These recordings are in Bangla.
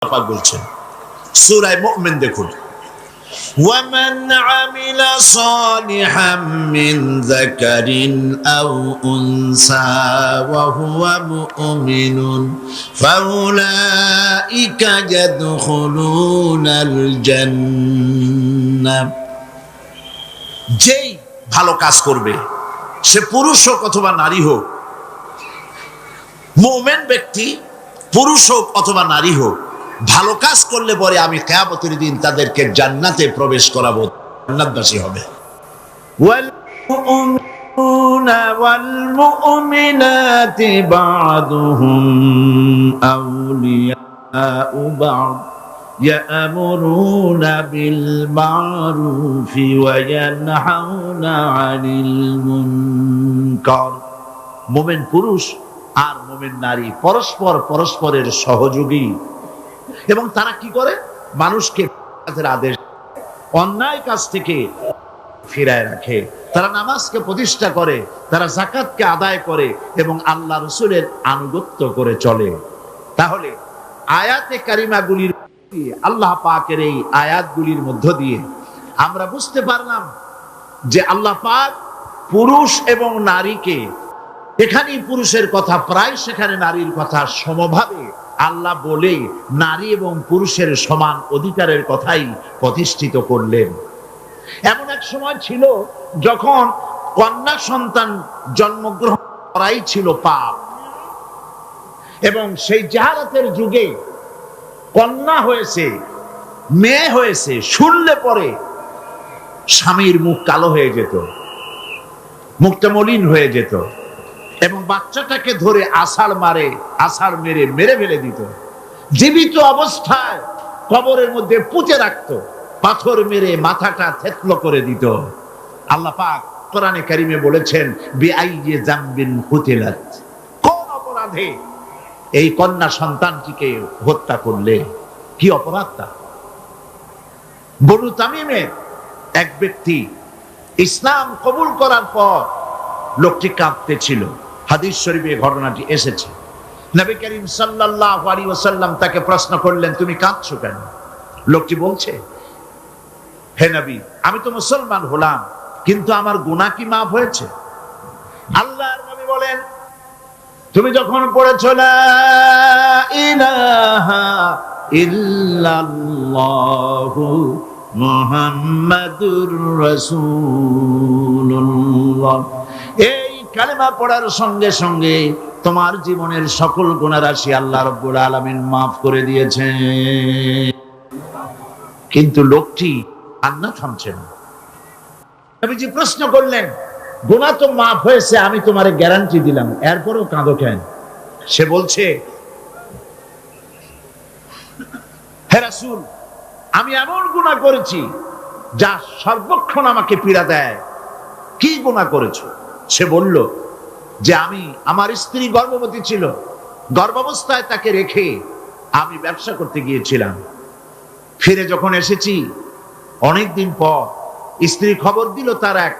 পাক বলছেন সূরা মুমিন দেখুন, وَمَنْ عَمِلَ صَالِحًا مِّن ذَكَرٍ أَوْ أُنثَىٰ وَهُوَ مُؤْمِنٌ فَأُولَٰئِكَ يَدْخُلُونَ الْجَنَّةَ। যেই ভালো কাজ করবে, সে পুরুষ হোক অথবা নারী হোক, মুমিন ব্যক্তি পুরুষ হোক অথবা নারী হোক, ভালো কাজ করলে পরে আমি কিয়ামতের দিন তাদেরকে জান্নাতে প্রবেশ করাবো, জান্নাতবাসী হবে। ওয়াল মুমিনুনা ওয়াল মুমিনাতি বা'দুহুম আউলিয়াউ বা'দ ইয়া'মুরুনা বিল মা'রুফি ওয়া ইয়ানহাউনা 'আনিল মুনকার। মুমিন পুরুষ আর মুমিন নারী পরস্পরের সহযোগী, এবং তারা কি করে? মানুষকে আদেশ, অন্যায় কাজ থেকে ফিরায় রাখে, তারা নামাজকে প্রতিষ্ঠা করে, তারা যাকাতকে আদায় করে এবং আল্লাহ রাসূলের আনুগত্য করে চলে। তাহলে আয়াতে কারিমাগুলির, আল্লাহ পাকের এই আয়াতগুলির মধ্য দিয়ে আমরা বুঝতে পারলাম যে আল্লাহ পাক পুরুষ এবং নারীকে, এখানেই পুরুষের কথা প্রায় সেখানে নারীর কথা সমভাবে আল্লাহ বলে নারী এবং পুরুষের সমান অধিকারের কথাই প্রতিষ্ঠিত করলেন। এমন এক সময় ছিল যখন কন্যা সন্তান জন্মগ্রহণ করাই ছিল পাপ, এবং সেই জাহালাতের যুগে কন্যা হয়েছে, মেয়ে হয়েছে শুনলে পরে স্বামীর মুখ কালো হয়ে যেত, মুখটা মলিন হয়ে যেত, এবং বাচ্চাটাকে ধরে আছাড় মেরে ফেলে দিত, জীবিত অবস্থায় কবরের মধ্যে পুঁতে রাখতো, পাথর মেরে মাথাটা থেতলো করে দিত। আল্লাহ পাক কোরআনে কারিমে বলেছেন, বিআইয়ি যামবিন কুতিলাত, কোন অপরাধে এই কন্যা সন্তানটিকে হত্যা করলে? কি অপরাধটা? বনু তামিমের এক ব্যক্তি ইসলাম কবুল করার পর লোকটি কাঁদতেছিল, হাদিস শরীফে ঘটনাটি এসেছে। নবী করিম সাল্লাল্লাহু আলাইহি ওয়াসাল্লাম তাকে প্রশ্ন করলেন, তুমি কাঁদছো কেন? লোকটি বলছে, হে নবী, আমি তো মুসলমান হলাম, কিন্তু আমার গুনাহ কি মাফ হয়েছে? আল্লাহর নবী বলেন, তুমি যখন পড়েছো লা ইলাহা ইল্লাল্লাহু মুহাম্মাদুর রাসূলুল্লাহ, এই কালেমা পড়ার সঙ্গে সঙ্গে তোমার জীবনের সকল গুনাহ রাশি আল্লাহ রাব্বুল আলামিন মাফ করে দিয়েছেন। কিন্তু লোকটি কান্না থামছে না। নবীজি প্রশ্ন করলেন, গুনাহ তো মাফ হয়েছে, আমি তোমারে গ্যারান্টি দিলাম, এরপরও কাঁদো কেন? সে বলছে, হে রাসূল, আমি এমন গুনাহ করেছি যা সর্বক্ষণ আমাকে পীড়া দেয়। কি গুনাহ করেছো? সে বলল যে আমার স্ত্রী গর্ভবতী ছিল, গর্ভাবস্থায় তাকে রেখে আমি ব্যবসা করতে গিয়েছিলাম, ফিরে যখন এসেছি অনেকদিন পর স্ত্রী খবর দিল তার এক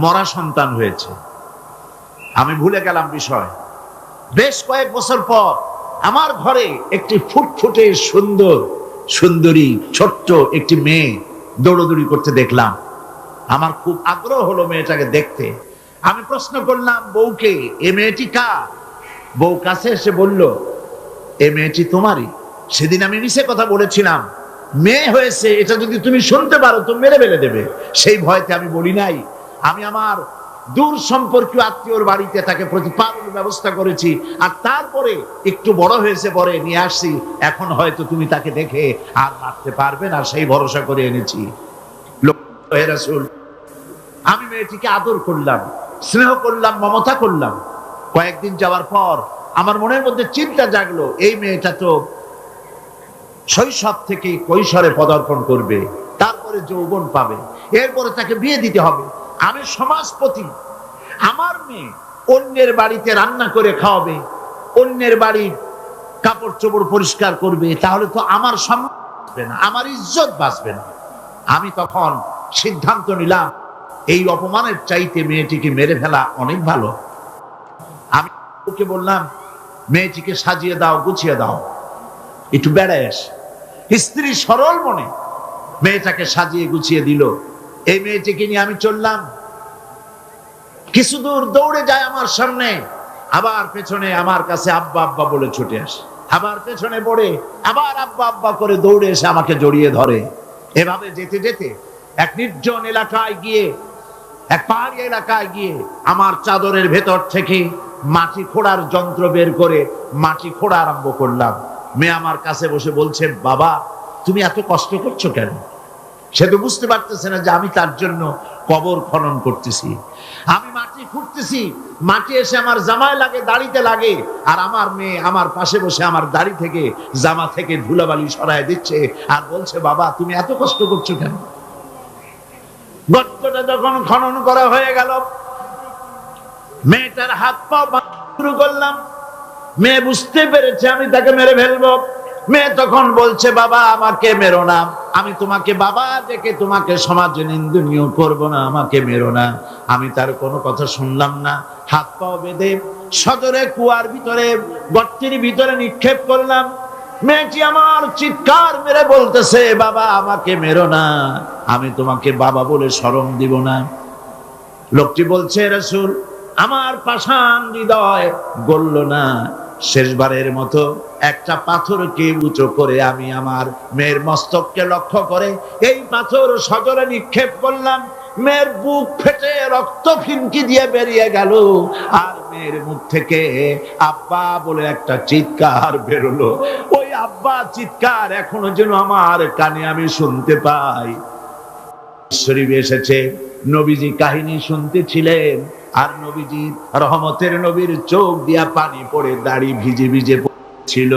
মরা সন্তান হয়েছে। আমি ভুলে গেলাম বিষয়। বেশ কয়েক বছর পর আমার ঘরে একটি ফুটফুটে সুন্দরী ছোট্ট একটি মেয়ে দৌড়দৌড়ি করতে দেখলাম। আমার খুব আগ্রহ হলো মেয়েটাকে দেখতে। আমি প্রশ্ন করলাম বউকে, এ মেয়েটি কার? বউ কাছে এসে বলল, এ মেয়েটি তোমারই। সেদিন আমি মিছে কথা বলেছিলাম, মেয়ে হয়েছে এটা যদি তুমি শুনতে পারো তো মেরে ফেলে দেবে, সেই ভয়তে আমি বলি নাই। আমি আমার দূর সম্পর্কীয় আত্মীয়র বাড়িতে তাকে প্রতিপালনের ব্যবস্থা করেছি, আর তারপরে একটু বড় হয়েছে পরে নিয়ে আসছি, এখন হয়তো তুমি তাকে দেখে আর মারতে পারবে না, সেই ভরসা করে এনেছি। হে রাসূল, আমি মেয়েটিকে আদর করলাম, স্নেহ করলাম, মমতা করলাম। কয়েকদিন যাওয়ার পর আমার মনের মধ্যে চিন্তা জাগলো, এই মেয়েটা তো শৈশব থেকে কৈশোরে পদার্পণ করবে, তারপরে যৌবন পাবে, এরপরে তাকে বিয়ে দিতে হবে। আমি সমাজপতি, আমার মেয়ে অন্যের বাড়িতে রান্না করে খাওয়াবে, অন্যের বাড়ির কাপড় চোপড় পরিষ্কার করবে, তাহলে তো আমার সম্মান বাঁচবে না, আমার ইজ্জত বাঁচবে না। আমি তখন সিদ্ধান্ত নিলাম, এই অপমানের চাইতে মেয়েটিকে মেরে ফেলা অনেক ভালো। আমি ওকে বললাম, মেয়েটিকে সাজিয়ে দাও, গুছিয়ে দাও। একটু বেড়ায় আসে। স্ত্রী সরল মনে মেয়েটাকে সাজিয়ে গুছিয়ে দিল। এই মেয়েটিকে নিয়ে আমি চললাম, কিছু দূর দৌড়ে যায় আমার সামনে, আবার পেছনে আমার কাছে আব্বা আব্বা বলে ছুটে আসে, আবার পেছনে পড়ে আবার আব্বা আব্বা করে দৌড়ে এসে আমাকে জড়িয়ে ধরে। এভাবে যেতে যেতে এক নির্জন এলাকায় গিয়ে, এক পাহাড়ি এলাকায় গিয়ে আমার চাদরের ভেতর থেকে মাটি খোঁড়ার যন্ত্র বের করে মাটি খোঁড়া আরম্ভ করলাম। মেয়ে আমার কাছে বসে বলছে, বাবা তুমি এত কষ্ট করছো কেন? সে তো বুঝতে পারতেছে না যে আমি তার জন্য কবর খনন করতেছি, আমি মাটি খুঁড়তেছি, মাটি এসে আমার জামায় লাগে, দাড়িতে লাগে, আর আমার মেয়ে আমার পাশে বসে আমার দাড়ি থেকে জামা থেকে ধুলাবালি সরায় দিচ্ছে আর বলছে, বাবা তুমি এত কষ্ট করছো কেন? গর্তটা যখন খনন করা হয়ে গেল, মেয়েটার হাত পা শুরু করলাম। মেয়ে বুঝতে পেরেছে আমি তাকে মেরে ফেলবো। মেয়ে তখন বলছে, বাবা আমাকে মেরো না, আমি তোমাকে বাবা ডেকে তোমাকে সমাজে নিন্দনীয় করব না, আমাকে মেরো না। আমি তার কোনো কথা শুনলাম না, হাত পা বেঁধে সজোরে কুয়ার ভিতরে, গর্তের ভিতরে নিক্ষেপ করলাম। মেয়েটি আমার চিৎকার মেরে বলতেছে, বাবা আমাকে মেরো না, আমি তোমাকে বাবা বলে শরম দিব না। লোকটি বলছে, রাসূল আমার পাষাণ হৃদয় গলল না, শেষবারের মতো একটা পাথরকে উঁচু করে আমি আমার মেয়ের মস্তককে লক্ষ্য করে এই পাথর সজোরে নিক্ষেপ করলাম। মেয়ের বুক ফেটে রক্ত ফিনকি দিয়ে বেরিয়ে গেল, আর মেয়ের মুখ থেকে আব্বা বলে একটা চিৎকার বেরোলো। ওই আব্বা চিৎকার এখনো যেন আমার কানে আমি শুনতে পাই। শরীফে এসেছে, নবীজি কাহিনী শুনতেছিলেন, আর নবীজি রহমতের নবীর চোখ দিয়া পানি পড়ে দাড়ি ভিজে ভিজে ছিল।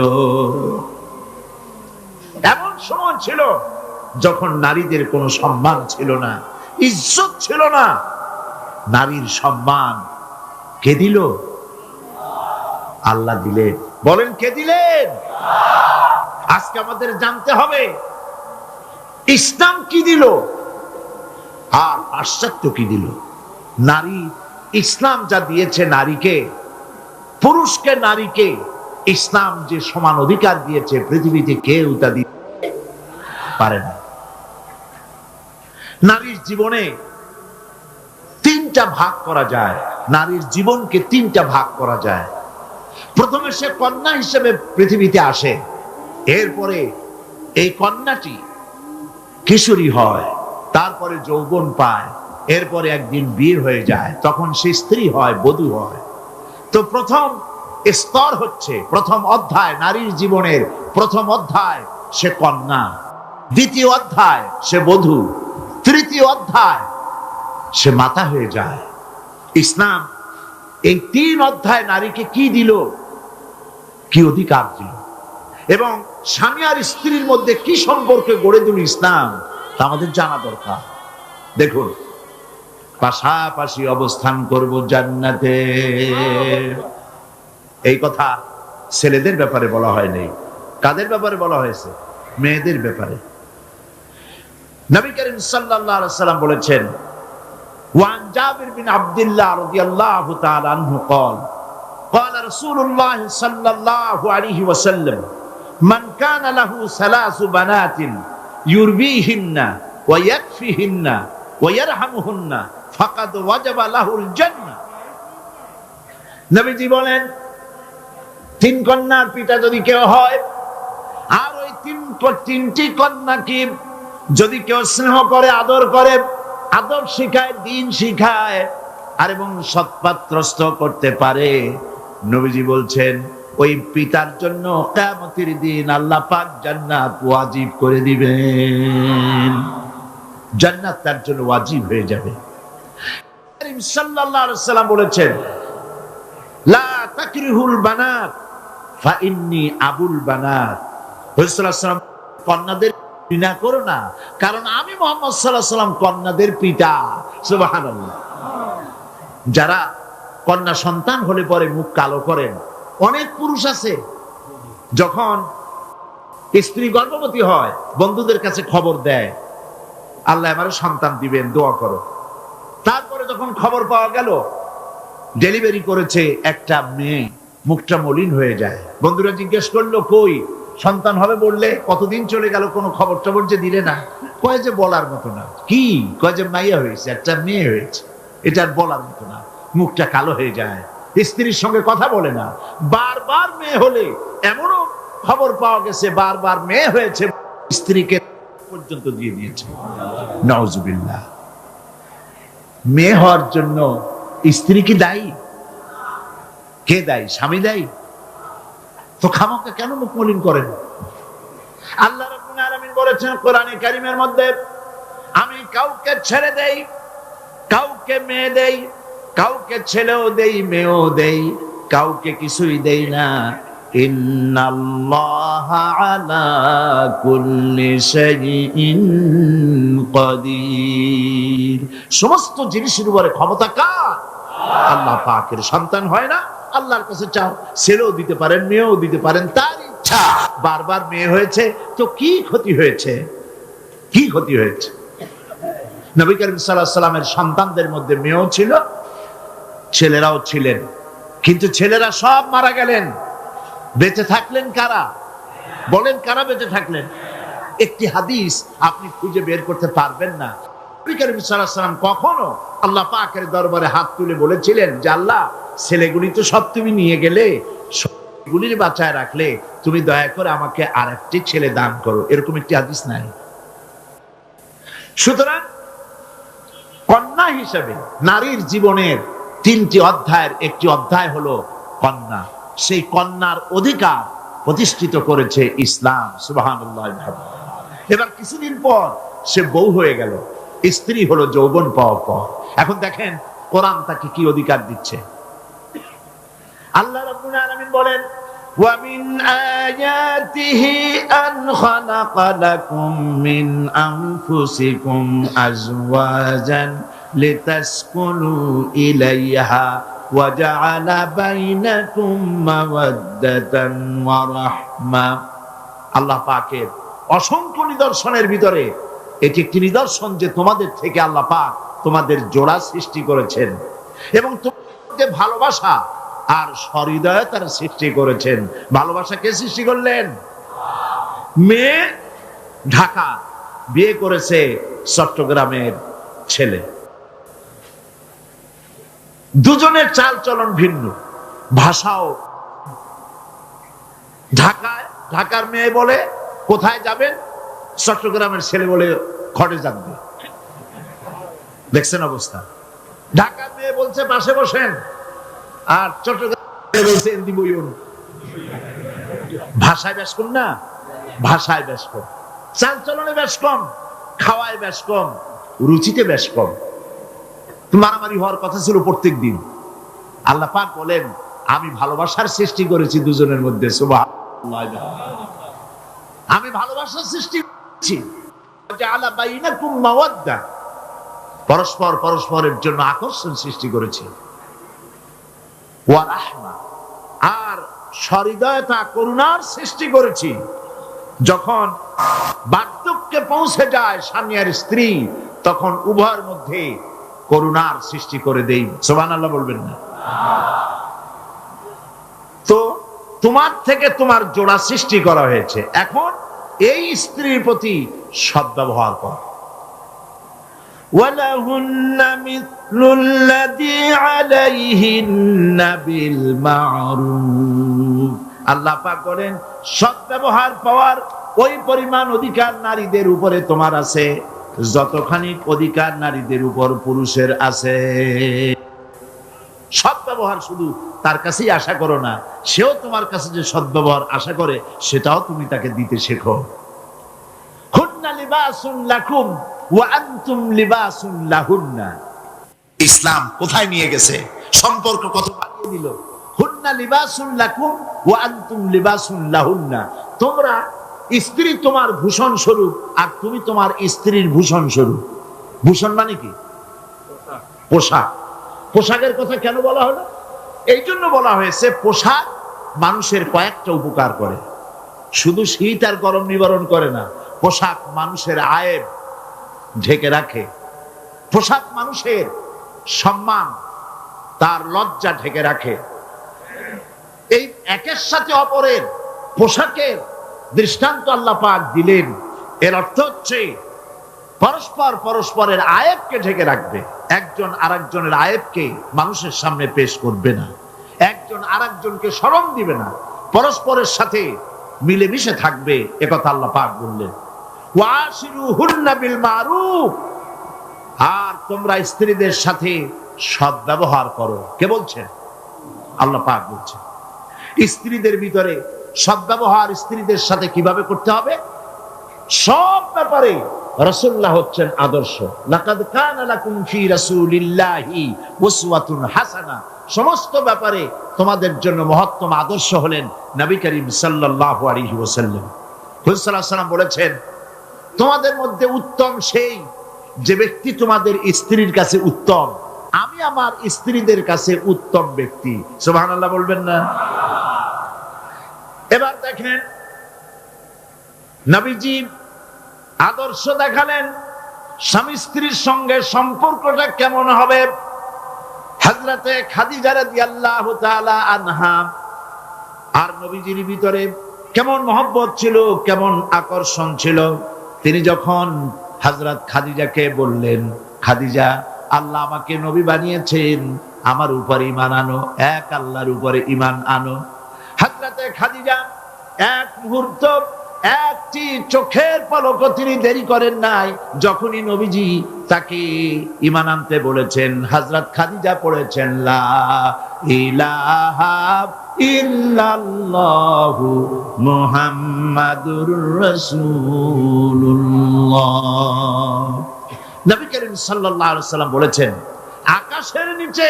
এমন সময় ছিল যখন নারীদের কোনো সম্মান ছিল না, ইজ্জত ছিল না। নারীর সম্মান কে দিল? আল্লাহ দিলেন। বলেন কে দিলেন? আজকে আমাদের জানতে হবে ইসলাম কি দিল আর পাশ্চাত্য কি দিল। নারী, ইসলাম যা দিয়েছে নারীকে, পুরুষকে নারীকে ইসলাম যে সমান অধিকার দিয়েছে, পৃথিবীতে কেউ তা দিতে পারে না। নারীর জীবনে তিনটা ভাগ করা যায়, নারীর জীবনকে তিনটা ভাগ করা যায়। প্রথমে সে কন্যা হিসেবে পৃথিবীতে আসে, এরপরে এই কন্যাটি কিশোরী হয়, তারপরে যৌবন পায়, এরপরে একদিন বিয়ে হয়ে যায়, তখন সে স্ত্রী হয়, বধূ হয়। তো প্রথম স্তর হচ্ছে, প্রথম অধ্যায় নারীর জীবনের প্রথম অধ্যায় সে কন্যা, দ্বিতীয় অধ্যায় সে বধূ, তৃতীয় অধ্যায় সে মাতা হয়ে যায়। ইসলাম এই তিন অধ্যায় নারীকে কি দিল, কি অধিকার দিল, এবং স্বামী আর স্ত্রীর মধ্যে কি সম্পর্ক গড়ে দিল ইসলাম, তা আমাদের জানা দরকার। দেখুন, পাশাপাশি অবস্থান করব জান্নাতে, এই কথা ছেলেদের ব্যাপারে বলা হয়নি। কাদের ব্যাপারে বলা হয়েছে? মেয়েদের ব্যাপারে। নবী করিম সাল্লাল্লাহু আলাইহি ওয়াসাল্লাম বলেছেন, ওয়ান জাবির বিন আব্দুল্লাহ রাদিয়াল্লাহু তাআলা আনহু قال قال رسول الله صلى الله عليه وسلم من كان له ثلاث بنات يربيهن ويكفيهن ويرحمهن فقد وجب له الجنة। নবীজি বলেন, তিন কন্যার পিতা যদি কেউ হয়, আর ওই তিনটি কন্যাকে যদি কেউ স্নেহ করে, আদর করে, আদব শিখায়, দিন শিখায়, আর এবং সৎপাত্রস্থ করতে পারে, নবীজি বলছেন ওই পিতার জন্য কিয়ামতের দিন আল্লাহ পাক জান্নাত ওয়াজিব করে দিবেন, জান্নাত তার জন্য ওয়াজিব হয়ে যাবে। করিম সাল্লাল্লাহু আলাইহি ওয়াসাল্লাম বলেছেন, লা তাকরিহুল বানাত ফা ইন্নী আবুল বানাত। রাসূলুল্লাহ সাল্লাল্লাহু আলাইহি ওয়াসাল্লাম, কন্যাদের ঘৃণা করো না, কারণ আমি মুহাম্মদ সাল্লাল্লাহু আলাইহি ওয়াসাল্লাম কন্যাদের পিতা। সুবহানাল্লাহ। যারা কন্যা সন্তান হলে পরে মুখ কালো করেন, অনেক পুরুষ আছে যখন স্ত্রী গর্ভবতী হয় বন্ধুদের কাছে খবর দেয়, আল্লাহ আমারে সন্তান দিবেন, দোয়া করো। তারপরে যখন খবর পাওয়া গেল ডেলিভারি করেছে একটা মেয়ে, মুখটা মলিন হয়ে যায়। বন্ধুরা জিজ্ঞেস করলো, কই সন্তান হবে বললে কতদিন চলে গেল, কোনো খবর টবর যে দিলে না। কয় যে বলার মতো না। কি কয় যে মাইয়া হয়েছে, একটা মেয়ে হয়েছে, এটা আর বলার মতো না। মুখটা কালো হয়ে যায়, স্ত্রীর সঙ্গে কথা বলে না। বারবার মেয়ে হলে এমনও খবর পাওয়া গেছে বারবার মেয়ে হয়েছে, স্ত্রীকে পর্যন্ত দিয়ে দিয়েছে। নাউজুবিল্লাহ। মেয়ে হওয়ার জন্য স্ত্রী কি দায়ী? কে দায়ী? স্বামী দায়ী। তো খামোকা কেন মুখ মলিন করেন? আল্লাহ রাব্বুল আলামিন বলেছেন কোরআনে কারীমের মধ্যে, আমি কাউকে ছেড়ে দেই, কাউকে মেয়ে দেই, কাউকে ছেলেও দেই মেয়েও দেই, কাউকে কিছুই দেই না। ইন্নাল্লাহা আলা কুল্লি শাইইন কাদির। সমস্ত জিনিসের উপরে ক্ষমতা কার? আল্লাহ পাকের। সন্তান হয় না, আল্লাহর কাছে চাও, ছেলেও দিতে পারেন মেয়েও দিতে পারেন, তার ইচ্ছা। বারবার মেয়ে হয়েছে তো কি ক্ষতি হয়েছে? কি ক্ষতি হয়েছে? নবী করিম সাল্লাল্লাহু আলাইহি ওয়াসাল্লামের সন্তানদের মধ্যে মেয়েও ছিল, ছেলেরাও ছিলেন, কিন্তু ছেলেরা সব মারা গেলেন। বেঁচে থাকলেন কারা? বলেন কারা বেঁচে থাকলেন? একটি হাদিস আপনি খুঁজে বের করতে পারবেন না। নবী করিম সাল্লাল্লাহু আলাইহি ওয়াসাল্লাম কখনো আল্লাহ পাকের দরবারে হাত তুলে বলেছিলেন যে আল্লাহ, ছেলেগুলি তো সব তুমি নিয়ে গেলে, সবগুলির বাঁচায় রাখলে, তুমি দয়া করে আমাকে আরেকটি ছেলে দান করো, এরকম একটি হাদিস নাই। সুতরাং কন্যা হিসেবে নারীর জীবনের 3টি অধ্যায়ের একটি অধ্যায় হলো কন্যা। সেই কন্যার অধিকার প্রতিষ্ঠিত করেছে ইসলাম। সুবহানাল্লাহ। এবার কিছুদিন পর সে বউ হয়ে গেল, স্ত্রী হলো যৌবন পাওয়ার পর। এখন দেখেন কোরআন তাকে কি অধিকার দিচ্ছে। আল্লাহ রাব্বুল আলামিন বলেন, ওয়া মিন আয়াতিহি আন খালাকা লাকুম মিন আনফুসিকুম আজওয়াজান লিতাসকুনু ইলাইহা ওয়া জাআলা বাইনাকুম মাওয়াদ্দাতান ওয়া রাহমা। আল্লাহ পাকের অসংখ্য নিদর্শনের ভিতরে এটি একটি নিদর্শন যে তোমাদের থেকে আল্লাহ পাক তোমাদের জোড়া সৃষ্টি করেছেন এবং তোমাদের ভালোবাসা আর সহৃদয়তার সৃষ্টি করেছেন। ভালোবাসা কে সৃষ্টি করলেন? মেয়ে ঢাকা, বিয়ে করেছে চট্টগ্রামের ছেলে। দুজনের চাল চলন ভিন্ন, ভাষাও। ঢাকার মেয়ে বলে কোথায় যাবেন, চট্টগ্রামের ছেলে বলে খড়ে যাবে। দেখছেন অবস্থা? ঢাকার মেয়ে বলছে পাশে বসেন, আর চট্টগ্রাম বলছে এন্দি বইউন। ভাষায় বেশ কম না? ভাষায় বেশ কম, চাল চলনে বেশ কম, খাওয়ায় বেশ কম, রুচিতে বেশ কম। মারামারি হওয়ার কথা ছিল প্রত্যেক দিন। আল্লাহ পাক বলেন আমি ভালোবাসার সৃষ্টি করেছি দুজনের মধ্যে। সুবহানাল্লাহ। আমি ভালোবাসার সৃষ্টি করেছি, জাআলা বাইনাকুম মাওয়াদ্দা, পরস্পর পরস্পরের জন্য আকর্ষণ সৃষ্টি করেছি, ওয়া রাহমা, আর সহৃদয়তা করুণার সৃষ্টি করেছি। যখন বার্ধক্যে পৌঁছে যায় স্বামী আর স্ত্রী, তখন উভয়ের মধ্যে করুণার সৃষ্টি করে দেই। সুবহানাল্লাহ বলবেন না? তো তোমার থেকে তোমার জোড়া সৃষ্টি করা হয়েছে, এখন এই স্ত্রীর প্রতি সদ্ব্যবহার কর। ওয়ালাহুন্না মিথলুল্লাযী আলাইহিন্না বিল মা'রুফ। আল্লাহ পাক বলেন সদ্ব্যবহার পাওয়ার ওই পরিমাণ অধিকার নারীদের উপরে তোমার আছে যতখানি অধিকার নারীদের উপর পুরুষের আছে। সদ্ব্যবহার শুধু তার কাছেই আশা করো না, সেও তোমার কাছে যে সদ্ব্যবহার আশা করে সেটাও তুমি তাকে দিতে শেখো। হুন্না লিবাসুন লাকুম ওয়া আনতুম লিবাসুন লাহুন্না। ইসলাম কোথায় নিয়ে গেছে? সম্পর্ক কত বাড়িয়ে দিল। হুন্না লিবাসুন লাকুম ওয়া আনতুম লিবাসুন লাহুন্না। তোমরা স্ত্রী তোমার ভূষণ স্বরূপ আর তুমি তোমার স্ত্রীর ভূষণ স্বরূপ। ভূষণ মানে কি? পোশাক। পোশাকের কথা কেন বলা হলো? এই জন্য বলা হয়েছে পোশাক মানুষের কয়েকটা উপকার করে, শুধু শীত আর গরম নিবারণ করে না। পোশাক মানুষের আয়েব ঢেকে রাখে, পোশাক মানুষের সম্মান, তার লজ্জা ঢেকে রাখে। এই একের সাথে অপরের পোশাকের দৃষ্টান্ত আল্লাহ পাক দিলেন। এর অর্থ হচ্ছে পরস্পর পরস্পরের আয়েবকে ঢেকে রাখবে, একজন আরেকজনের আয়েবকে মানুষের সামনে পেশ করবে না, একজন আরেকজনকে শরম দিবে না, পরস্পরের সাথে মিলেমিশে থাকবে, একথা আল্লাহ পাক বললেন। ওয়াশিরুহুন্না বিল মারুফ, আর তোমরা স্ত্রীদের সাথে সদ্ব্যবহার করো। কে বলছেন? আল্লাহ পাক বলছেন। স্ত্রীদের ভিতরে সদ্ব্যবহার স্ত্রীদের সাথে কিভাবে করতে হবে, সব ব্যাপারে রাসূলুল্লাহ হচ্ছেন আদর্শ। লাকাদ কানা লাকুম ফি রাসূলিল্লাহি উসওয়াতুন হাসানা, সমস্ত ব্যাপারে তোমাদের জন্য মহত্তম আদর্শ হলেন নবী করিম সাল্লাল্লাহু আলাইহি ওয়াসাল্লাম। হুজুর সাল্লাল্লাহু আলাইহি ওয়াসাল্লাম বলেছেন, তোমাদের মধ্যে উত্তম সেই যে ব্যক্তি তোমাদের স্ত্রীর কাছে উত্তম। আমি আমার স্ত্রীদের কাছে উত্তম ব্যক্তি। সুবহানাল্লাহ বলবেন না? এবার দেখেন, নবীজি আদর্শ দেখালেন স্বামী স্ত্রীর সঙ্গে সম্পর্কটা কেমন হবে। হযরতে খাদিজা রাদিয়াল্লাহু তাআলা আনহা আর নবীজির ভিতরে কেমন মহব্বত ছিল, কেমন আকর্ষণ ছিল। তিনি যখন হযরত খাদিজাকে বললেন, খাদিজা, আল্লাহ আমাকে নবী বানিয়েছেন, আমার উপরে ঈমান আনো, এক আল্লাহর উপরে ঈমান আনো। হযরতে খাদিজা এক মুহূর্ত, একটি চোখের পলকও তিনি দেরি করেন নাই। যখনই নবীজি তাকে ঈমান আনতে বলেছেন, হযরত খাদিজা পড়েছেন লা ইলাহা ইল্লাল্লাহু মুহাম্মাদুর রাসূলুল্লাহ। নবী করিম সাল্লাল্লাহু আলাইহি ওয়াসাল্লাম বলেছেন, আকাশের নিচে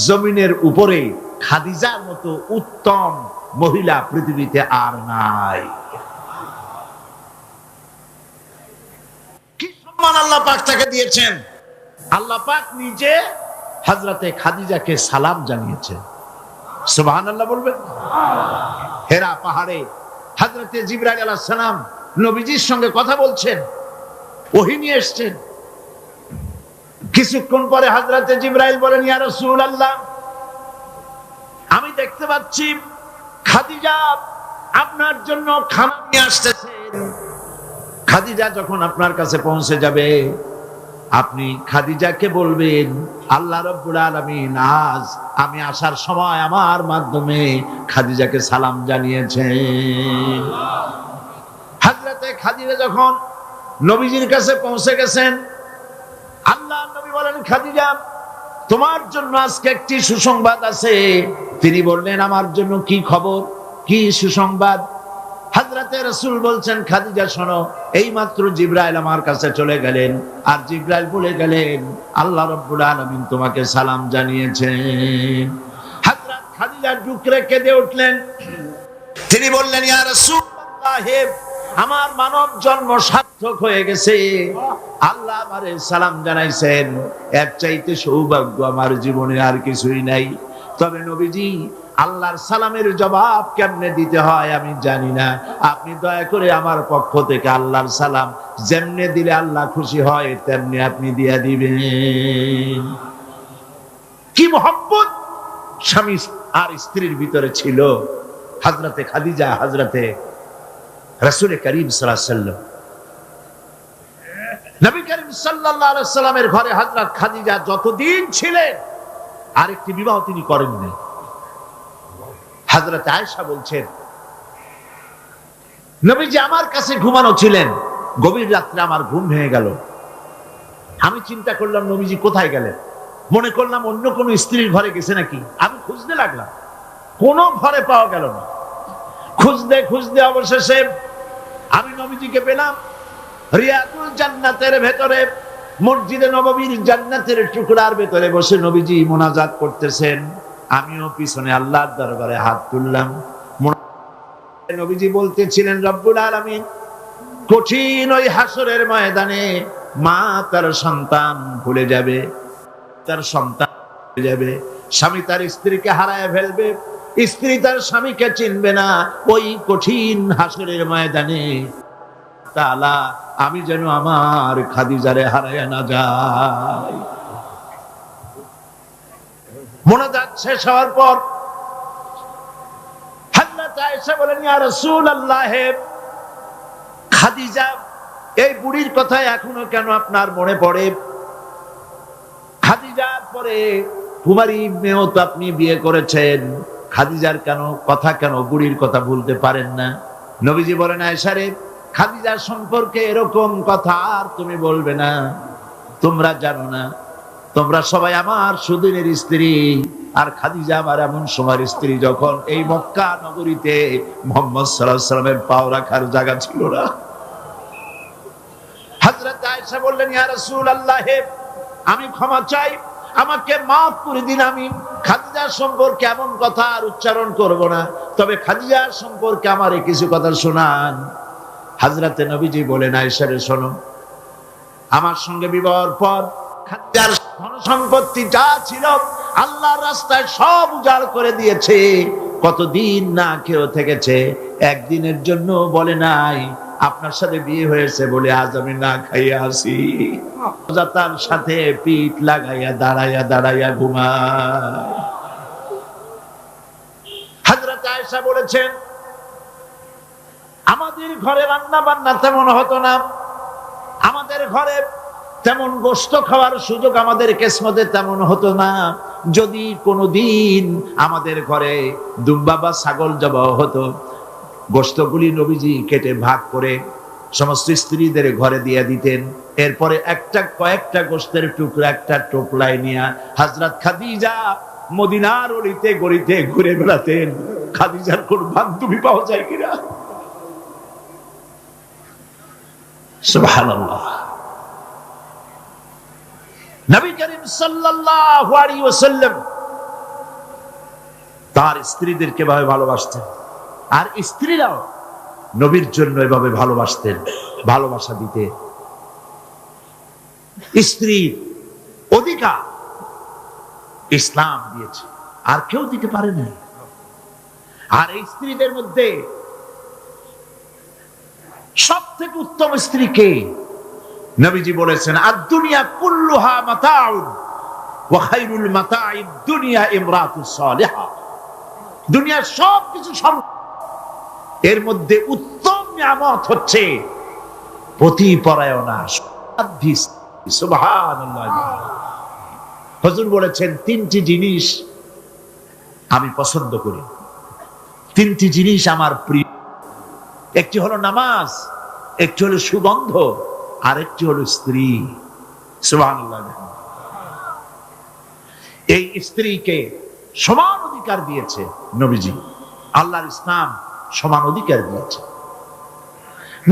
জমিনের উপরে খাদিজার মতো উত্তম মহিলা পৃথিবীতে আর নাই। কি সম্মান আল্লাহ পাক তাকে দিয়েছেন। আল্লাহ পাক নিজে হযরতে খাদিজাকে সালাম জানিয়েছেন। সুবহানাল্লাহ বলবেন? হেরা পাহাড়ে হযরতে জিবরাইল আলাইহিস সালাম নবীজির সঙ্গে কথা বলছেন, ওহী নিয়ে এসেছেন। কিছুক্ষণ পরে হযরতে জিবরাইল বলেন, ইয়া রাসূলুল্লাহ, আমি দেখতে পাচ্ছি খাদিজা আপনার জন্য খানা নিয়ে আসতেছেন। খাদিজা যখন আপনার কাছে পৌঁছে যাবে, আপনি খাদিজাকে বলবেন, আল্লাহ রাব্বুল আলামিন আজ আমি আসার সময় আমার মাধ্যমে খাদিজাকে সালাম জানিয়েছেন। হযরতে খাদিজা যখন নবীজির কাছে পৌঁছে গেছেন, আল্লাহ নবী বলেন, খাদিজা, তোমার জন্য আজকে একটি সুসংবাদ আছে। তিনি বললেন, আমার জন্য কি খবর, কি সুসংবাদ? হযরতে রাসূল বলছেন, খাদিজা শোনো, এইমাত্র জিবরাইল আমার কাছে চলে গেলেন, আর জিবরাইল বলে গেলেন, আল্লাহ রাব্বুল আলামিন তোমাকে সালাম জানিয়েছেন। হযরত খাদিজা ডুকরে কেঁদে উঠলেন। তিনি বললেন, ইয়া রাসূলুল্লাহ, আমার মানব জন্ম সার্থক হয়ে গেছে, আল্লাহ আমারে সালাম জানাইছেন, এর চাইতে সৌভাগ্য আমার জীবনে আর কিছুই নাই। তবে নবীজি, আল্লাহর সালামের জবাব কেমনে দিতে হয় আমি জানি না, আপনি দয়া করে আমার পক্ষ থেকে আল্লাহর সালাম যেমনে দিলে আল্লাহ খুশি হয় তেমনি আপনি দিয়া দিবেন। কি মহব্বত স্বামী আর স্ত্রীর ভিতরে ছিল হযরতে খাদিজা, হযরতে রাসূল করিম সাল্লাল্লাহু আলাইহি ওয়াসাল্লাম। নবী করিম সাল্লাল্লাহু আলাইহি ওয়াসাল্লামের ঘরে হযরত খাদিজা যতদিন ছিলেন আরেকটি বিবাহ তিনি করেননি। হযরত আয়েশা বলছেন, নবীজি আমার কাছে ঘুমানো ছিলেন, গভীর রাত্রে আমার ঘুম ভেঙে গেল। আমি চিন্তা করলাম নবীজি কোথায় গেলেন, মনে করলাম অন্য কোনো স্ত্রীর ঘরে গেছে নাকি। আমি খুঁজতে লাগলাম, কোনো ঘরে পাওয়া গেল না। খুঁজতে খুঁজতে অবশেষে আমি নবীজিকে পেলাম রিয়াদুল জান্নাতের ভেতরে, মসজিদে নববীর জান্নাতের টুকরার ভেতরে বসে নবীজি মোনাজাত করতেছেন। আমিও পিছনে আল্লাহর দরবারে হাত তুললাম। নবীজি বলতেছিলেন, রব্বুল আলামিন কঠিন ওই হাসরের ময়দানে মা তার সন্তান ভুলে যাবে, তার সন্তান ভুলে যাবে, স্বামী তার স্ত্রীকে হারায় ফেলবে, স্ত্রী তার স্বামীকে চিনবে না। ওই কঠিন হাসরের ময়দানে তাআলা আমি যেন আমার খাদিজারে হারায় না যাই। মোনাজাত শেষ হওয়ার পর হযরত আয়েশা বলেন, ইয়া রাসূলুল্লাহ, খাদিজা, এই বুড়ির কথা এখনো কেন আপনার মনে পড়ে? খাদিজার পরে কুমারী মেয়েও তো আপনি বিয়ে করেছেন, খাদিজার কেন বুড়ির কথা ভুলতে পারেন না? নবীজি বলেন, আয়েশা রে, খাদিজার সম্পর্কে এরকম কথা আর তুমি বলবে না। তোমরা জানো না, তোমরা সবাই আমার সুদিনের স্ত্রী, আর খাদিজা আমার এমন সময়ের স্ত্রী যখন এই মক্কা নগরীতে মুহাম্মদ সাল্লাল্লাহু আলাইহি ওয়াসাল্লামের পাও রাখার জায়গা ছিল না। হযরত আয়েশা বললেন, ইয়া রাসূলুল্লাহ, আমি ক্ষমা চাই, আমাকে মাফ করে দিন। আমি খাদিজার সম্পর্কে এমন কথা আর উচ্চারণ করব না, তবে খাদিজার সম্পর্কে আমার কিছু কথা শোনান। হযরতে নবীজি বলেন, আয়েশা রে, শোনো, আমার সঙ্গে বিবাহের পর খাদিজার ধন সম্পত্তি যা ছিল আল্লাহর রাস্তায় সব উজাড় করে দিয়েছে। কতদিন না খেয়ে থেকেছে, একদিনের জন্য বলে নাই আপনার সাথে বিয়ে হয়েছে বলে আজ আমি না খাইয়া আসি। তার সাথে পিঠ লাগাইয়া দাঁড়াইয়া দাঁড়াইয়া ঘুমায়। হযরত আয়েশা বলেছেন, আমাদের ঘরে রান্না বান্না তেমন হতো না, আমাদের ঘরে তেমন গোশত খাওয়ার সুযোগ আমাদের কিসমতে তেমন হতো না। যদি কোনোদিন আমাদের ঘরে দুম্বা বা ছাগল জবাই হতো, গোশতগুলি নবীজি কেটে ভাগ করে সমস্ত স্ত্রীদের ঘরে দিয়ে দিতেন। এরপরে কয়েকটা গোশতের টুকরা একটা টোপলায় নিয়ে হযরত খাদিজা মদিনার অলিতে গলিতে ঘুরে বেড়াতেন। খাদিজার কোন বান্ধবী পাওয়া যায় কিনা? সুবহানাল্লাহ। নবী করিম সাল্লাল্লাহু আলাইহি ওয়াসাল্লাম তার স্ত্রীদেরকে ভাবে ভালোবাসতেন, আর স্ত্রীরাও নবীর জন্য এভাবে ভালোবাসতেন, ভালোবাসা দিতে। স্ত্রীর অধিকার ইসলাম দিয়েছে, আর কেউ দিতে পারে না। আর এই স্ত্রীদের মধ্যে সব থেকে উত্তম স্ত্রী কে? নবীজি বলেছেন, আদ-দুনিয়া কুল্লুহা মাতাউন ওয়া খায়রুল মাতাইদ দুনিয়া ইমরাতুস সালিহা। দুনিয়ার সবকিছু এর মধ্যে উত্তম নিয়ামত হচ্ছে পতিপরায়ণা। সুবহানাল্লাহ। হুজুর বলেছেন, তিনটি জিনিস আমি পছন্দ করি, তিনটি জিনিস আমার প্রিয়। একটি হলো নামাজ, একটি হলো সুগন্ধ, আর একটি হলো স্ত্রী। সুবহানাল্লাহ। এই স্ত্রীকে সমান অধিকার দিয়েছে নবীজি, আল্লাহর ইসলাম সমান অধিকার দিয়েছে।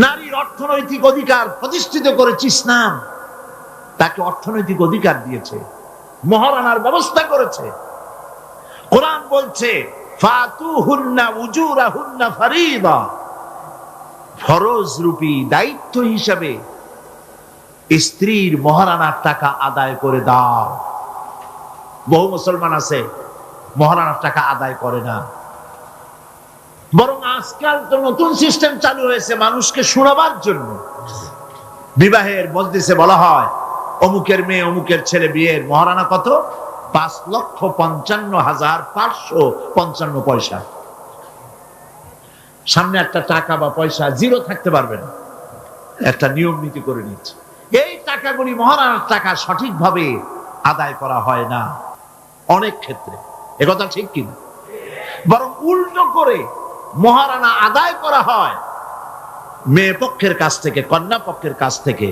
নারীর অর্থনৈতিক অধিকার প্রতিষ্ঠিত করেছে ইসলাম, তাকে অর্থনৈতিক অধিকার দিয়েছে, মহারানার ব্যবস্থা করেছে। কোরআন বলছে, ফাতুহুন্না উজুরাহুন্না ফারিদা, ফরজ রূপী দায়িত্ব হিসাবে স্ত্রীর মহারানার টাকা আদায় করে দাও। বহু মুসলমান আছে মহারানার টাকা আদায় করে না, বরং আজকাল তো নতুন সিস্টেম চালু হয়েছে মানুষকে শোনাবার জন্য। বিবাহের মজলিসে বলা হয়, অমুকের মেয়ে অমুকের ছেলে বিয়ের মহারানা কত? 5,55,555 পয়সা। সামনে একটা টাকা বা পয়সা জিরো থাকতে পারবে না, একটা নিয়ম নীতি করে নিচ্ছে। এই টাকাগুলি মহারানার টাকা সঠিকভাবে আদায় করা হয় না অনেক ক্ষেত্রে, একথা ঠিক কিনা? বরং উল্টো করে মহারানা আদায় করা হয় মেয়ে পক্ষের কাছ থেকে, কন্যা পক্ষের কাছ থেকে।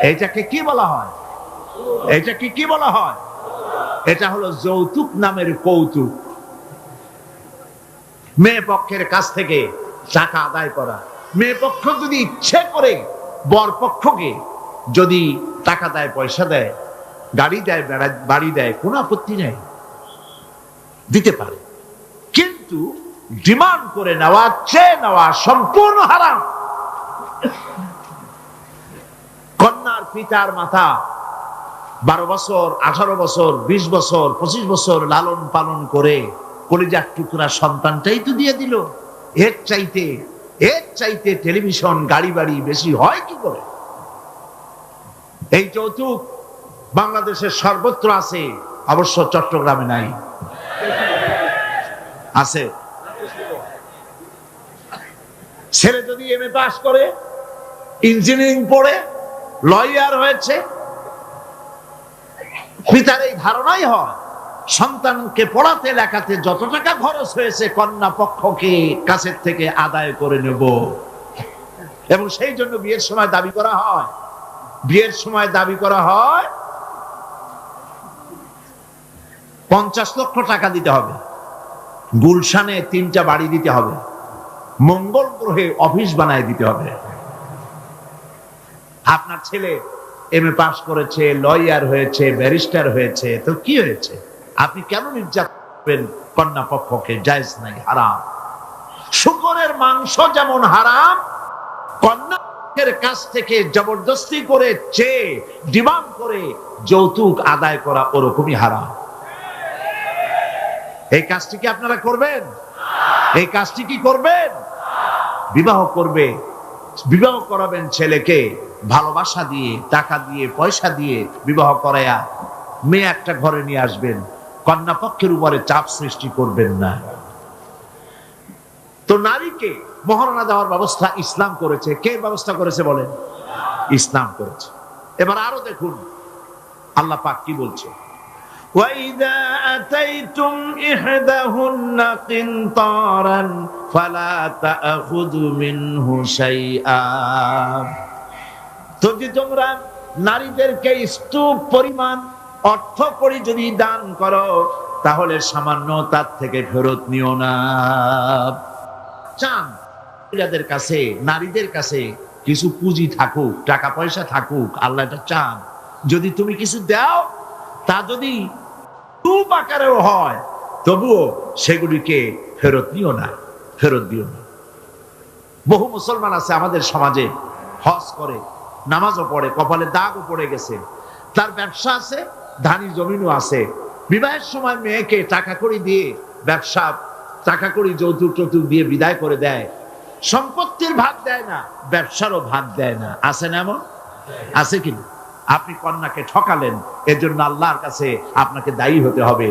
এইটাকে কি বলা হয়? এটাকে কি বলা হয়? এটা হলো যৌতুক নামের কৌতুক। মেয়ে পক্ষের কাছ থেকে টাকা আদায় করা। মেয়ে পক্ষ যদি ইচ্ছে করে বর পক্ষকে যদি টাকা দেয়, পয়সা দেয়, গাড়ি দেয়, বাড়ি দেয়, কোনো আপত্তি নেই, দিতে পারে। কিন্তু ডিমান্ড করে নেওয়া, চেয়ে নেওয়া সম্পূর্ণ হারাম। কন্যার পিতার মাতা 12 বছর, 18 বছর, 20 বছর, 25 বছর লালন পালন করে কলিজার টুকরা সন্তানটাই তো দিয়ে দিল। এর চাইতে টেলিভিশন, গাড়ি বাড়ি বেশি হয় কি করে? এই যৌতুক বাংলাদেশের সর্বত্র আছে, অবশ্য চট্টগ্রামে নাই। আছে। ছেলে যদি এমএ পাস করে ইঞ্জিনিয়ারিং পড়ে লয়ার হয়েছে, পিতার এই ধারণাই হয় সন্তানকে পড়াতে লেখাতে যত টাকা খরচ হয়েছে কন্যা পক্ষকে কাছের থেকে আদায় করে নেব, এবং সেই জন্য বিয়ের সময় দাবি করা হয় 50 লক্ষ টাকা দিতে হবে, গুলশানে 3টা বাড়ি দিতে হবে, মঙ্গল গ্রহে অফিস বানায় দিতে হবে। আপনার ছেলে এমএ পাস করেছে, লয়ার হয়েছে, ব্যারিস্টার হয়েছে, তো কি হয়েছে? আপনি কেন নির্যাতন করবেন কন্যা পক্ষকে? জায়েজ নাই, হারাম। শূকরের মাংস যেমন হারাম, কন্যা পক্ষের কাছ থেকে জবরদস্তি করে চেয়ে ডিমান্ড করে যৌতুক আদায় করা ওরকমই হারাম। এই কাজটি কি আপনারা করবেন? এই কাজটি কি করবেন? বিবাহ করাবেন ছেলেকে ভালোবাসা দিয়ে, টাকা দিয়ে, পয়সা দিয়ে বিবাহ করায়া মেয়ে একটা ঘরে নিয়ে আসবেন, কন্যা পক্ষের উপরে চাপ সৃষ্টি করবেন না। তো নারীকে মহারণা দেওয়ার ব্যবস্থা ইসলাম করেছে। কে ব্যবস্থা করেছে বলেন? ইসলাম করেছে। এবার আরো দেখুন আল্লাহ পাক কি বলছে, وَإِذَا أَتَيْتُمْ إِحْدَاهُنَّ قِنطَارًا فَلَا تَأْخُذُوا مِنْهُ شَيْئًا। যদি তোমরা নারীদেরকে স্তূপ পরিমাণ অর্থ করি যদি দান করো, তাহলে সামান্য তার থেকে ফেরত নিও না। চান নারীদের কাছে কিছু পুঁজি থাকুক, টাকা পয়সা থাকুক, আল্লাহ এটা চান। যদি তুমি কিছু দাও, তা যদি স্তূপ আকারেও হয়, তবুও সেগুলিকে ফেরত দিও না। বহু মুসলমান আছে আমাদের সমাজে, হজ করে, নামাজও পড়ে, কপালে দাগও পড়ে গেছে, তার ব্যবসা আছে, ধানি জমিনও আছে, বিবাহের সময় মেয়েকে টাকা কড়ি দিয়ে, ব্যবসা টাকা কড়ি যৌতুক দিয়ে বিদায় করে দেয়, সম্পত্তির ভাগ দেয় না, ব্যবসারও ভাগ দেয় না। আছে না এমন? আছে কিনা? আপনি কন্যাকে ঠকালেন, এর জন্য আল্লাহর কাছে আপনাকে দায়ী হতে হবে।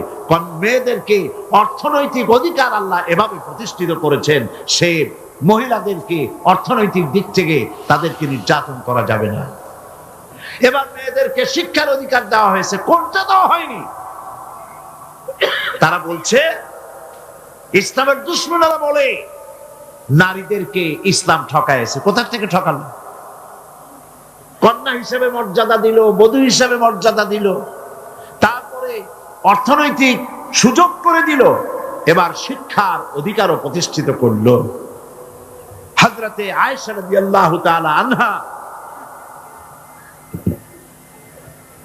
মেয়েদেরকে অর্থনৈতিক অধিকার আল্লাহ এভাবে প্রতিষ্ঠিত করেছেন, সে মহিলাদেরকে অর্থনৈতিক দিক থেকে তাদেরকে নির্যাতন করা যাবে না। এবার মেয়েদেরকে শিক্ষার অধিকার দেওয়া হয়েছে, কোনটা দেওয়া হয়নি? তারা বলছে, ইসলামের দুশমনেরা বলে নারীদেরকে ইসলাম ঠকাইছে। কোথা থেকে ঠকালো? কন্যা হিসেবে মর্যাদা দিল, বধূ হিসেবে মর্যাদা দিল, তারপরে অর্থনৈতিক সুযোগ করে দিল, এবার শিক্ষার অধিকারও প্রতিষ্ঠিত করলো। হযরতে আয়েশা রাদিয়াল্লাহু তাআলা আনহা,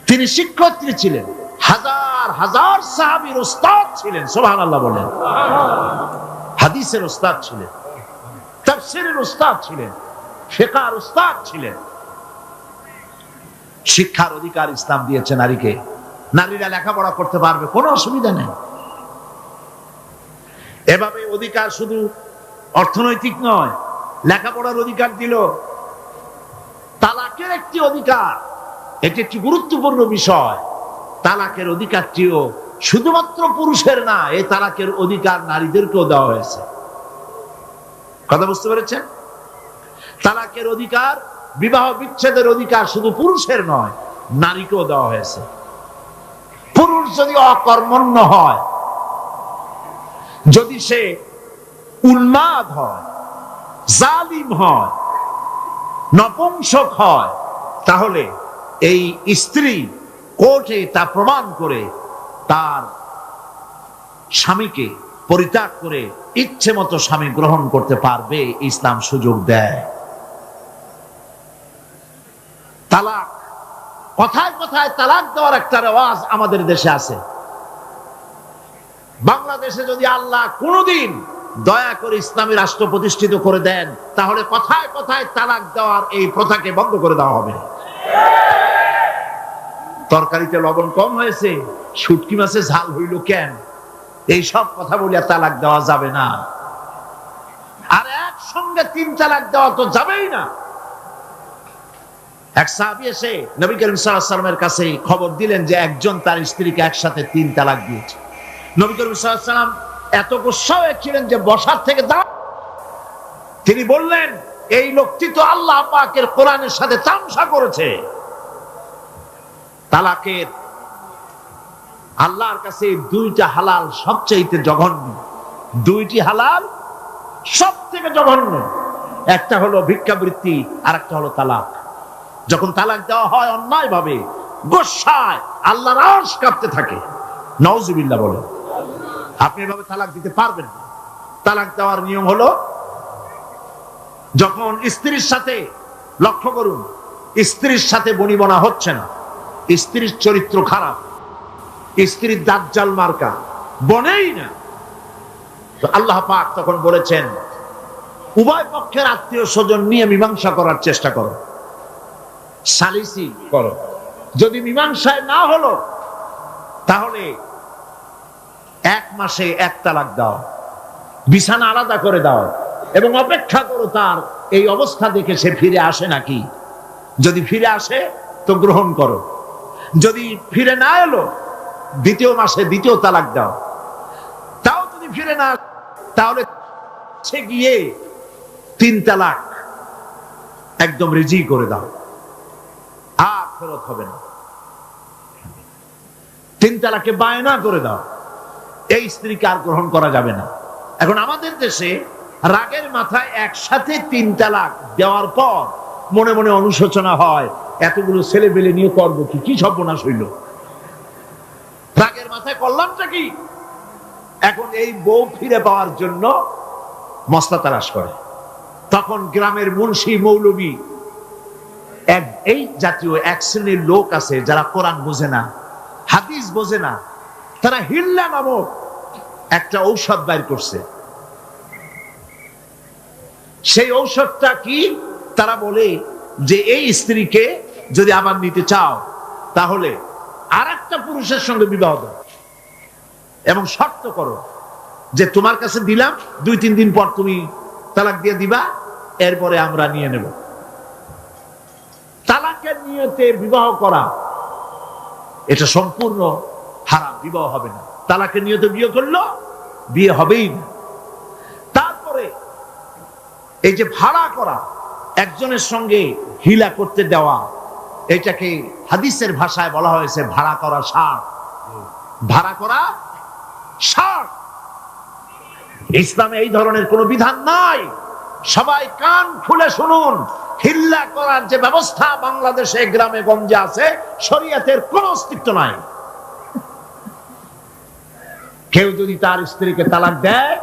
তিনি শিক্ষয়িত্রী ছিলেন, হাজার হাজার সাহাবীর উস্তাদ ছিলেন। সুবহানাল্লাহ বলেন। হাদিসের উস্তাদ ছিলেন, তাফসীরের উস্তাদ ছিলেন, ফিকহের উস্তাদ ছিলেন। শিক্ষার অধিকার ইসলাম দিয়েছে নারীকে। নারীরা লেখাপড়া করতে পারবে, কোনো অসুবিধা নেই। এভাবে অধিকার শুধু অর্থনৈতিক নয়, লেখাপড়ার অধিকার দিল। তালাকের একটি অধিকার, এটি একটি গুরুত্বপূর্ণ বিষয়। তালাকের অধিকারটিও শুধুমাত্র পুরুষের না, এই তালাকের অধিকার নারীদেরকেও দেওয়া হয়েছে। কথা বুঝতে পেরেছেন? তালাকের অধিকার, বিবাহ বিচ্ছেদের অধিকার শুধু পুরুষের নয়, নারীকেও দেওয়া হয়েছে। পুরুষ যদি অকর্মণ্য হয়, যদি সে উন্মাদ হয়, জালিম হয়, নপুংসক হয়, তাহলে এই স্ত্রী কোর্টে তা প্রমাণ করে তার স্বামীকে পরিত্যাগ করে ইচ্ছে মতো স্বামী গ্রহণ করতে পারবে। ইসলাম সুযোগ দেয়। তালাক, কথায় কথায় তালাক দেওয়ার একটা রেওয়াজ আমাদের দেশে আছে। বাংলাদেশে যদি আল্লাহ কোনদিন দয়া করে ইসলামী রাষ্ট্র প্রতিষ্ঠিত করে দেন, তাহলে কথায় কথায় তালাক দেওয়ার এই প্রথাকে বন্ধ করে দেওয়া হবে। তরকারিতে লবণ কম হয়েছে, শুটকি মাছে ঝাল হইল কেন, এই সব কথা বলিয়া তালাক দেওয়া যাবে না। আর একসঙ্গে 3 তালাক দেওয়া তো যাবেই না। এক সাহাবী এসে নবী করিম সাল্লাল্লাহু আলাইহি ওয়াসাল্লামের কাছে খবর দিলেন যে একজন তার স্ত্রীকে একসাথে 3 তালাক দিয়েছে। নবী করিম সাল্লাল্লাহু আলাইহি ওয়াসাল্লাম এত গুসা হয়েছিলেন যে বসার থেকে দাঁড়ান। তিনি বললেন, এই লোকটি তো আল্লাহ পাকের কোরআনের সাথে তামসা করেছে। তালাকের আল্লাহর কাছে দুইটা হালাল সবচেয়ে জঘন্য, দুইটি হালাল সব থেকে জঘন্য। একটা হলো ভিক্ষাবৃত্তি, আর একটা হলো তালাক। যখন তালাক দেওয়া হয় অন্যায় ভাবে, গোসায় আল্লাহর আরশ কাঁপতে থাকে। নাউজুবিল্লাহ বলে। আপনি এভাবে তালাক দিতে পারবেন না। তালাক দেওয়ার নিয়ম হলো, যখন স্ত্রীর সাথে, লক্ষ্য করুন, স্ত্রীর সাথে বনিবনা হচ্ছে না, স্ত্রীর চরিত্র খারাপ, স্ত্রীর দাজ্জাল মার্কা, বনেই না, তো আল্লাহ পাক তখন বলেছেন উভয় পক্ষের আত্মীয় স্বজন নিয়ে মীমাংসা করার চেষ্টা করো, সালিসি করো। যদি মীমাংসায় না হলো তাহলে 1 মাসে 1 তালাক দাও, বিছানা আলাদা করে দাও এবং অপেক্ষা করো তার এই অবস্থা দেখে সে ফিরে আসে নাকি। যদি ফিরে আসে তো গ্রহণ করো, যদি ফিরে না এলো 2য় মাসে 2য় তালাক দাও। তাও যদি ফিরে না, তাহলে সে গিয়ে 3 তালাক একদম রেজি করে দাও, আর ফেরত হবে না। 3 তালাকে বায়না করে দাও, এই স্ত্রীকে আর গ্রহণ করা যাবে না। এখন আমাদের দেশে রাগের মাথায় একসাথে 3 তালাক দেওয়ার পর মনে মনে অনুশোচনা হয়, এতগুলো ছেলে পেলে নিয়ে করবো কি, কি সর্বনাশ হইল। রাগের মাথায় করলামটা কি? এখন এই বউ ফিরে পাওয়ার জন্য মস্তা তালাশ করে। তখন গ্রামের মুন্সি মৌলবী, এই জাতীয় 1 শ্রেণীর লোক আছে যারা কোরআন বোঝে না, হাদিস বোঝে না, তারা হিল্লা নামক একটা ঔষধ বাইর করছে। সেই ঔষধটা কি? তারা বলে যে এই স্ত্রীকে যদি আবার নিতে চাও তাহলে আরেকটা পুরুষের সঙ্গে বিবাহ দাও এবং শর্ত করো যে তোমার কাছে দিলাম, 2-3 দিন পর তুমি তালাক দিয়ে দিবা, এরপরে আমরা নিয়ে নেব। তালাকের নিয়তে বিবাহ করা এটা সম্পূর্ণ হারাম, বিবাহ হবে না। তালাকের নিয়তে বিয়ে করলো বিয়ে হবেই না। তারপরে এই যে ভাড়া করা, একজনের সঙ্গে হিলা করতে দেওয়া, এটাকে হাদিসের ভাষায় বলা হয়েছে ভাড়া করা ষাট। ভাড়া করা ষাট। ইসলামে এই ধরনের কোন বিধান নাই। সবাই কান খুলে শুনুন, হিল্লা করার যে ব্যবস্থা বাংলাদেশে গ্রামে গঞ্জে আছে, শরীয়তের কোন অস্তিত্ব নাই। কেউ যদি তার স্ত্রীকে তালাক দেয়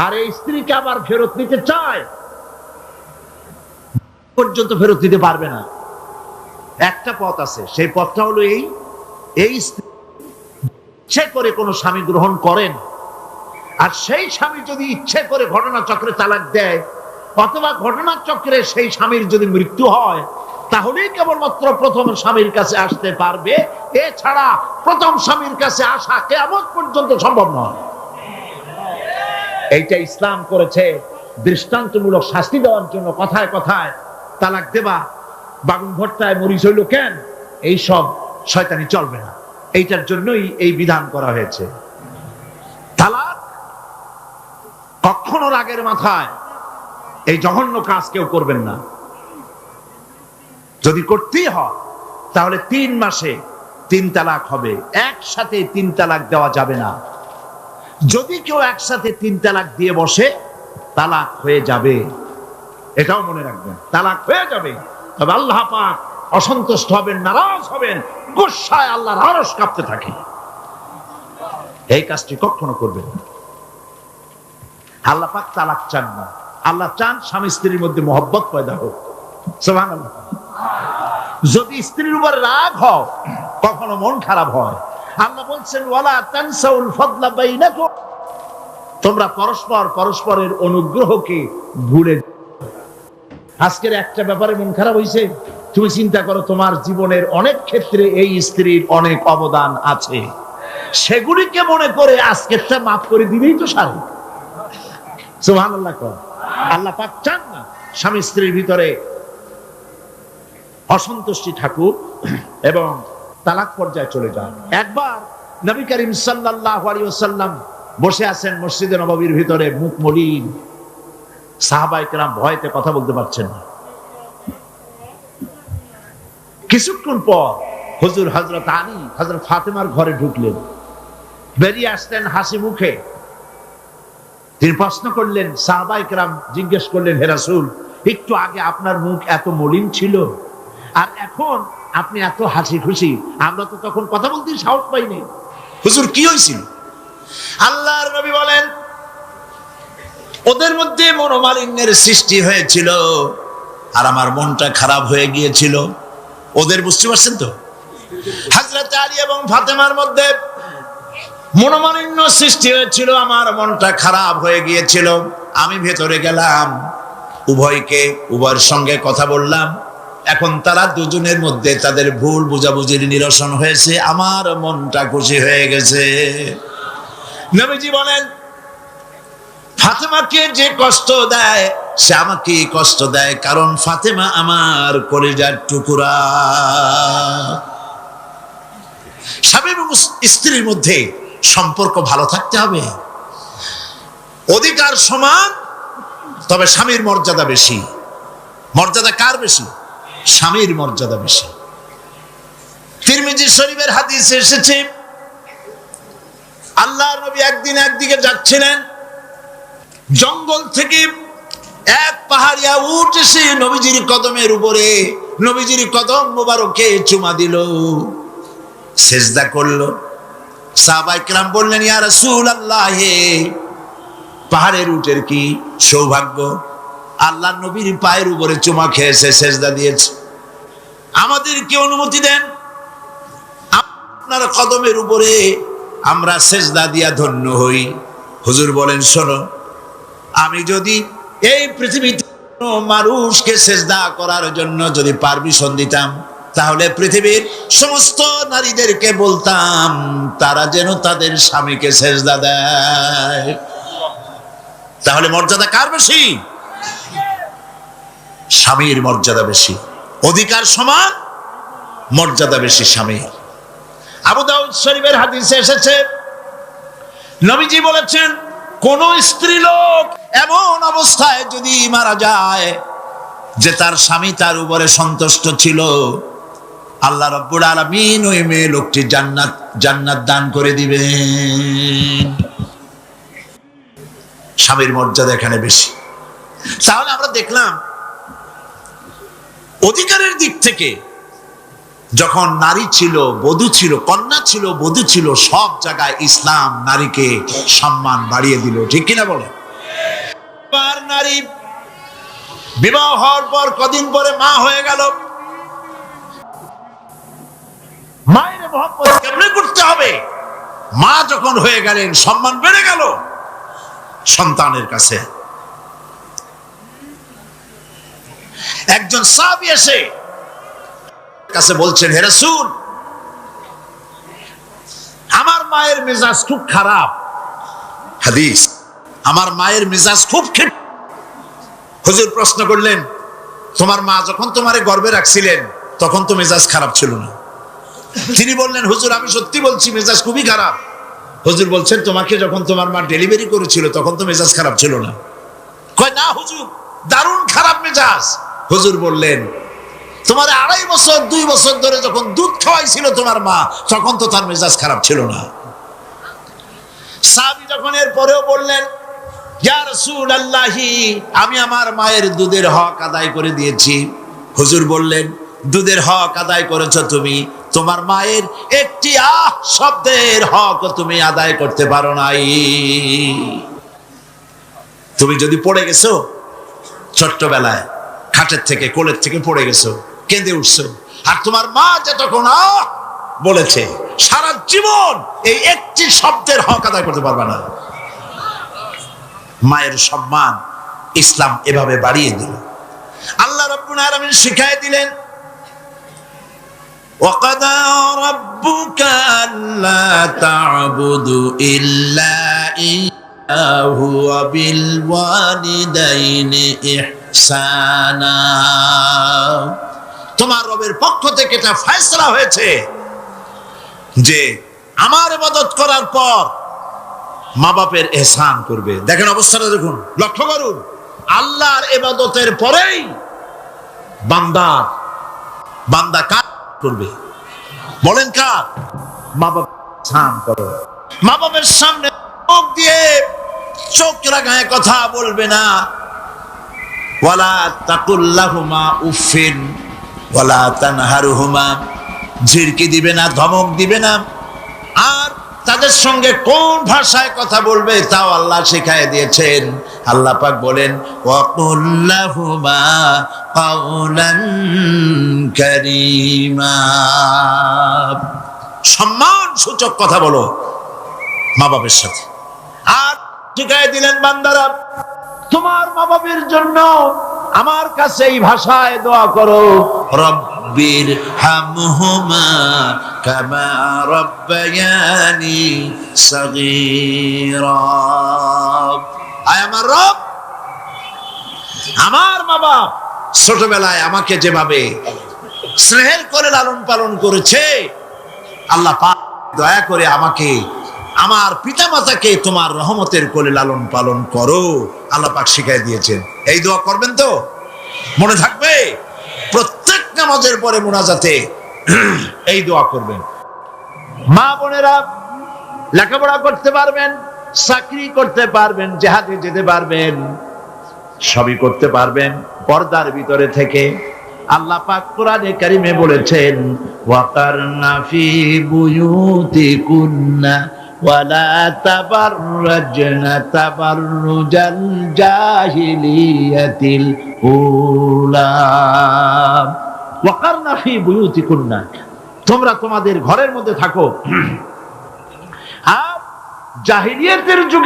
আর এই স্ত্রীকে আবার ফেরত নিতে চায়, পর্যন্ত ফেরত দিতে পারবে না। একটা পথ আছে, সেই পথটা হলো এই ইচ্ছে করে কোন স্বামী গ্রহণ করেন, আর সেই স্বামী যদি ইচ্ছে করে ঘটনাচক্রে তালাক দেয়, অথবা ঘটনাচক্রে সেই স্বামীর যদি মৃত্যু হয়, তাহলেই কেবলমাত্র প্রথম স্বামীর কাছে আসতে পারবে। এছাড়া প্রথম স্বামীর কাছে আসা কিয়ামত পর্যন্ত সম্ভব নয়। এইটা ইসলাম করেছে দৃষ্টান্তমূলক শাস্তি দেওয়ার জন্য। কথায় কথায় তালাক দেবা, বাগুন ভর্তায় মরিচ হইল কেন, এইসব শয়তানি চলবে না। এইটার জন্যই এই বিধান করা হয়েছে। তালাক কখনো রাগের মাথায় এই জঘন্য কাজ কেউ করবেন না। যদি করতেই হয় তাহলে 3 মাসে 3 তালাক হবে, একসাথে 3 তালাক দেওয়া যাবে না। যদি কেউ একসাথে 3 তালাক দিয়ে বসে, তালাক হয়ে যাবে, এটাও মনে রাখবেন, তালাক হয়ে যাবে। তবে আল্লাহ পাক অসন্তুষ্ট হবেন, নারাজ হবেন, গোসায় আল্লাহর আরশ কাঁপতে থাকে। এই কাজটি কখনো করবেন না। আল্লাহ পাক তালাক চান না। আল্লাহ চান স্বামী স্ত্রীর মধ্যে মহব্বত পয়দা হোক। সুবহানাল্লাহ। যদি স্ত্রীর উপর রাগ হয়, কখনো মন খারাপ হয়, আল্লাহ বলছেন ওয়ালা তানসাউল ফাদলা বাইনাকুম, তোমরা পরস্পরের অনুগ্রহকে ভুলে। আজকের একটা ব্যাপারে মন খারাপ হইছে, তুমি চিন্তা করো তোমার জীবনের অনেক ক্ষেত্রে এই স্ত্রীর অনেক অবদান আছে, সেগুলিকে মনে করে আজকেরটা মাফ করে দিলেই তো সারে। সুবহানাল্লাহ। আল্লাহ পাক চান না স্বামী স্ত্রীর ভিতরে অসন্তুষ্টি থাকুক এবং তালাক পর্যায়ে চলে যান। একবার নবী করিম সাল্লাল্লাহু আলাইহি ওয়াসাল্লাম বসে আছেন মসজিদে নববীর ভিতরে, মুখ মলিন, সাহাবায়ে কেরাম ভয়তে কথা বলতে পারছেন না। কিছুক্ষণ পর হুজুর হযরত আলী হযরত ফাতেমার ঘরে ঢুকলেন, বেরিয়ে আসলেন হাসি মুখে। তিনি প্রশ্ন করলেন, সাহাবায়ে কেরাম জিজ্ঞেস করলেন, হে রাসূল, একটু আগে আপনার মুখ এত মলিন ছিল আর এখন আপনি এত হাসি খুশি, আমরা তো তখন কথা বলতে সাহস পাইনি। হুজুর কি হয়েছিল? আল্লাহর নবী বলেন, ওদের মধ্যে মনোমালিন্যের সৃষ্টি হয়েছিল আর আমার মনটা খারাপ হয়ে গিয়েছিল। ওদের, বুঝতে পারছেন তো, হযরত আলী এবং ফাতেমার মধ্যে মনোমালিন্য সৃষ্টি হয়েছিল, আমার মনটা খারাপ হয়ে গিয়েছিল। আমি ভেতরে গেলাম, উভয়ের সঙ্গে কথা বললাম। এখন তারা দুজনের মধ্যে তাদের ভুল বুঝাবুঝির নিরসন হয়েছে, আমার মনটা খুশি হয়ে গেছে। নবীজি বলেন, ফাতেমাকে যে কষ্ট দেয় সে আমাকে কষ্ট দেয়, কারণ ফাতেমা আমার কলিজার টুকরা। স্বামী এবং স্ত্রীর মধ্যে সম্পর্ক ভালো থাকতে হবে, অধিকার সমান, তবে স্বামীর মর্যাদা বেশি। মর্যাদা কার বেশি? স্বামীর মর্যাদা বেশি। তিরমিজি শরীফের হাদিসে এসেছে, আল্লাহর নবী একদিন একদিকে যাচ্ছিলেন, জঙ্গল থেকে এক পাহাড়িয়া উট এসে নবীজির কদমের উপরে, নবীজির কদম মোবারকে চুমা দিল, সেজদা করলো। সাহাবায়ে কেরাম বললেন, ইয়া রাসূলুল্লাহ, পাহাড়ের উটের কি সৌভাগ্য, আল্লাহর নবীর পায়ের উপরে চুমা খেয়েছে, সেজদা দিয়েছে। আমাদেরকে অনুমতি দেন, আপনার কদমের উপরে আমরা সেজদা দিয়া ধন্য হই। হুজুর বলেন, শোনো, আমি যদি এই পৃথিবীতে মানুষকে সেজদা করার জন্য যদি পারমিশন দিতাম, তাহলে পৃথিবীর সমস্ত নারীদেরকে বলতাম তারা যেন তাদের স্বামীকে সেজদা দেয়। তাহলে মর্যাদা কার বেশি? স্বামীর মর্যাদা বেশি। অধিকার সমান, মর্যাদা বেশি স্বামীর। আবু দাউদ শরীফের হাদিসে এসেছে, নবীজি বলেছেন, কোন স্ত্রী লোক এমন অবস্থায় যদি মারা যায় যে তার স্বামী তার উপরে সন্তুষ্ট ছিল, আল্লাহ রাব্বুল আলামিন ওই মেয়ে লোকটি জান্নাত দান করে দিবেন। স্বামীর মর্যাদা এখানে বেশি। তাহলে আমরা দেখলাম অধিকারের দিক থেকে যখন নারী ছিল, বধূ ছিল, কন্যা ছিল, বধূ ছিল, সব জায়গায় ইসলাম নারীকে সম্মান বাড়িয়ে দিল, ঠিক কিনা বলে? নারী বিবাহ হওয়ার পর কদিন পরে মা হয়ে গেল, মায়ের মহব্বত কেমনে করতে হবে? মা যখন হয়ে গেলেন, সম্মান বেড়ে গেল সন্তানের কাছে। একজন সাহাবী এসে কাছে বলছেন, হে রাসূল, আমার মায়ের মেজাজ খুব খারাপ। হাদিস, আমার মায়ের মেজাজ খুব খারাপ। হুজুর প্রশ্ন করলেন, তোমার মা যখন তোমারে গর্ভে রাখছিলেন তখন তো মেজাজ খারাপ ছিল না? তিনি বললেন, হুজুর আমি সত্যি বলছি, মেজাজ খুবই খারাপ। হুজুর বলছেন, তোমাকে যখন তোমার মা ডেলিভারি করেছিল তখন তো মেজাজ খারাপ ছিল না? কয়, না হুজুর, দারুণ খারাপ মেজাজ। হুজুর বললেন, তোমার 2.5 বছর 2 বছর ধরে যখন দুধ খাওয়াইছিল তোমার মা, তখন তো তার মেজাজ খারাপ ছিল না। সাহাবী যখন এর পরেও বললেন, ইয়া রাসূলুল্লাহ, আমি আমার মায়ের দুধের হক আদায় করে দিয়েছি। হুজুর বললেন, দুধের হক আদায় করেছো তুমি, তোমার মায়ের একটি শব্দের হক তুমি আদায় করতে পারো নাই। তুমি যদি পড়ে গেছো ছোট্টবেলায়, খাটের থেকে, কোলের থেকে পড়ে গেছো, কেঁদে উঠছো, আর তোমার মা যতক্ষণ বলেছে, সারা জীবন এই একটি শব্দের হক আদায় করতে পারবে না। মায়ের সম্মান ইসলাম এভাবে বাড়িয়ে দিল। আল্লাহ রাব্বুল আলামিন শিখায় দিলেন, ওয়াকাদা রাব্বুকা আল্লা তা'বুদু ইল্লা ইয়্যাহু ওয়া বিল ওয়ালিদাইনি ইহসানা। তোমার রবের পক্ষ থেকে এটা ফয়সালা হয়েছে যে আমার ইবাদত করার পর মা বাপের ইহসান করবে। দেখেন অবস্থাটা, দেখুন, লক্ষ্য করুন, আল্লাহর ইবাদতের পরেই বান্দা কাজ করবে। বলেন কার? মা বাবা সাম করো। মা বাবার সামনে মুখ দিয়ে চোখ রাগায় কথা বলবে না। ওয়ালা তাকুল্লাহুমা উফিন ওয়ালা তানহারুহুমা, ঝিড়কি দিবে না, ধমক দিবে না। আর তাদের সঙ্গে কোন ভাষায় কথা বলবে তাও আল্লাহ শিখায় দিয়েছেন। আল্লাহ পাক বলেন ওয়াকুল্লাহুমা কাওলান কারীমা, সম্মান সূচক কথা বলো মা বাবার সাথে। আর শিখায় দিলেন বান্দারা তোমার মা বাবার জন্য আমার কাছে এই ভাষায় দোয়া করো, রব্বির হামহুমা কামা রব্বায়ানি সগীরা। আয় আমার রব, আমার মা বাপ ছোটবেলায় আমাকে যেভাবে স্নেহের করে লালন পালন করেছে, আল্লাহ পাক দয়া করে আমাকে, আমার পিতা মাতাকে তোমার রহমতের কোলে লালন পালন করো। আল্লাহ পাক শিখাই দিয়েছেন। এই দোয়া করবেন তো? মনে থাকবে? প্রত্যেক নামাজের পরে মুনাজাতে এই দোয়া করবেন। মা বোনেরা লেখাপড়া করতে পারবেন, চাকরি করতে পারবেন, জিহাদে যেতে পারবেন, সবই করতে পারবেন পর্দার ভিতরে থেকে। আল্লাহ পাক কোরআনে কারিমে বলেছেন ওয়াকারনা ফি বুয়ুতিকুন্না ওয়ালা তাবাররাজনা তাবাররুজাল জাহিলিয়াতিল উলা। ওয়াকারনা ফি বুয়ুতিকুন্না, তোমরা তোমাদের ঘরের মধ্যে থাকো, আর জাহিলিয়াতের যুগ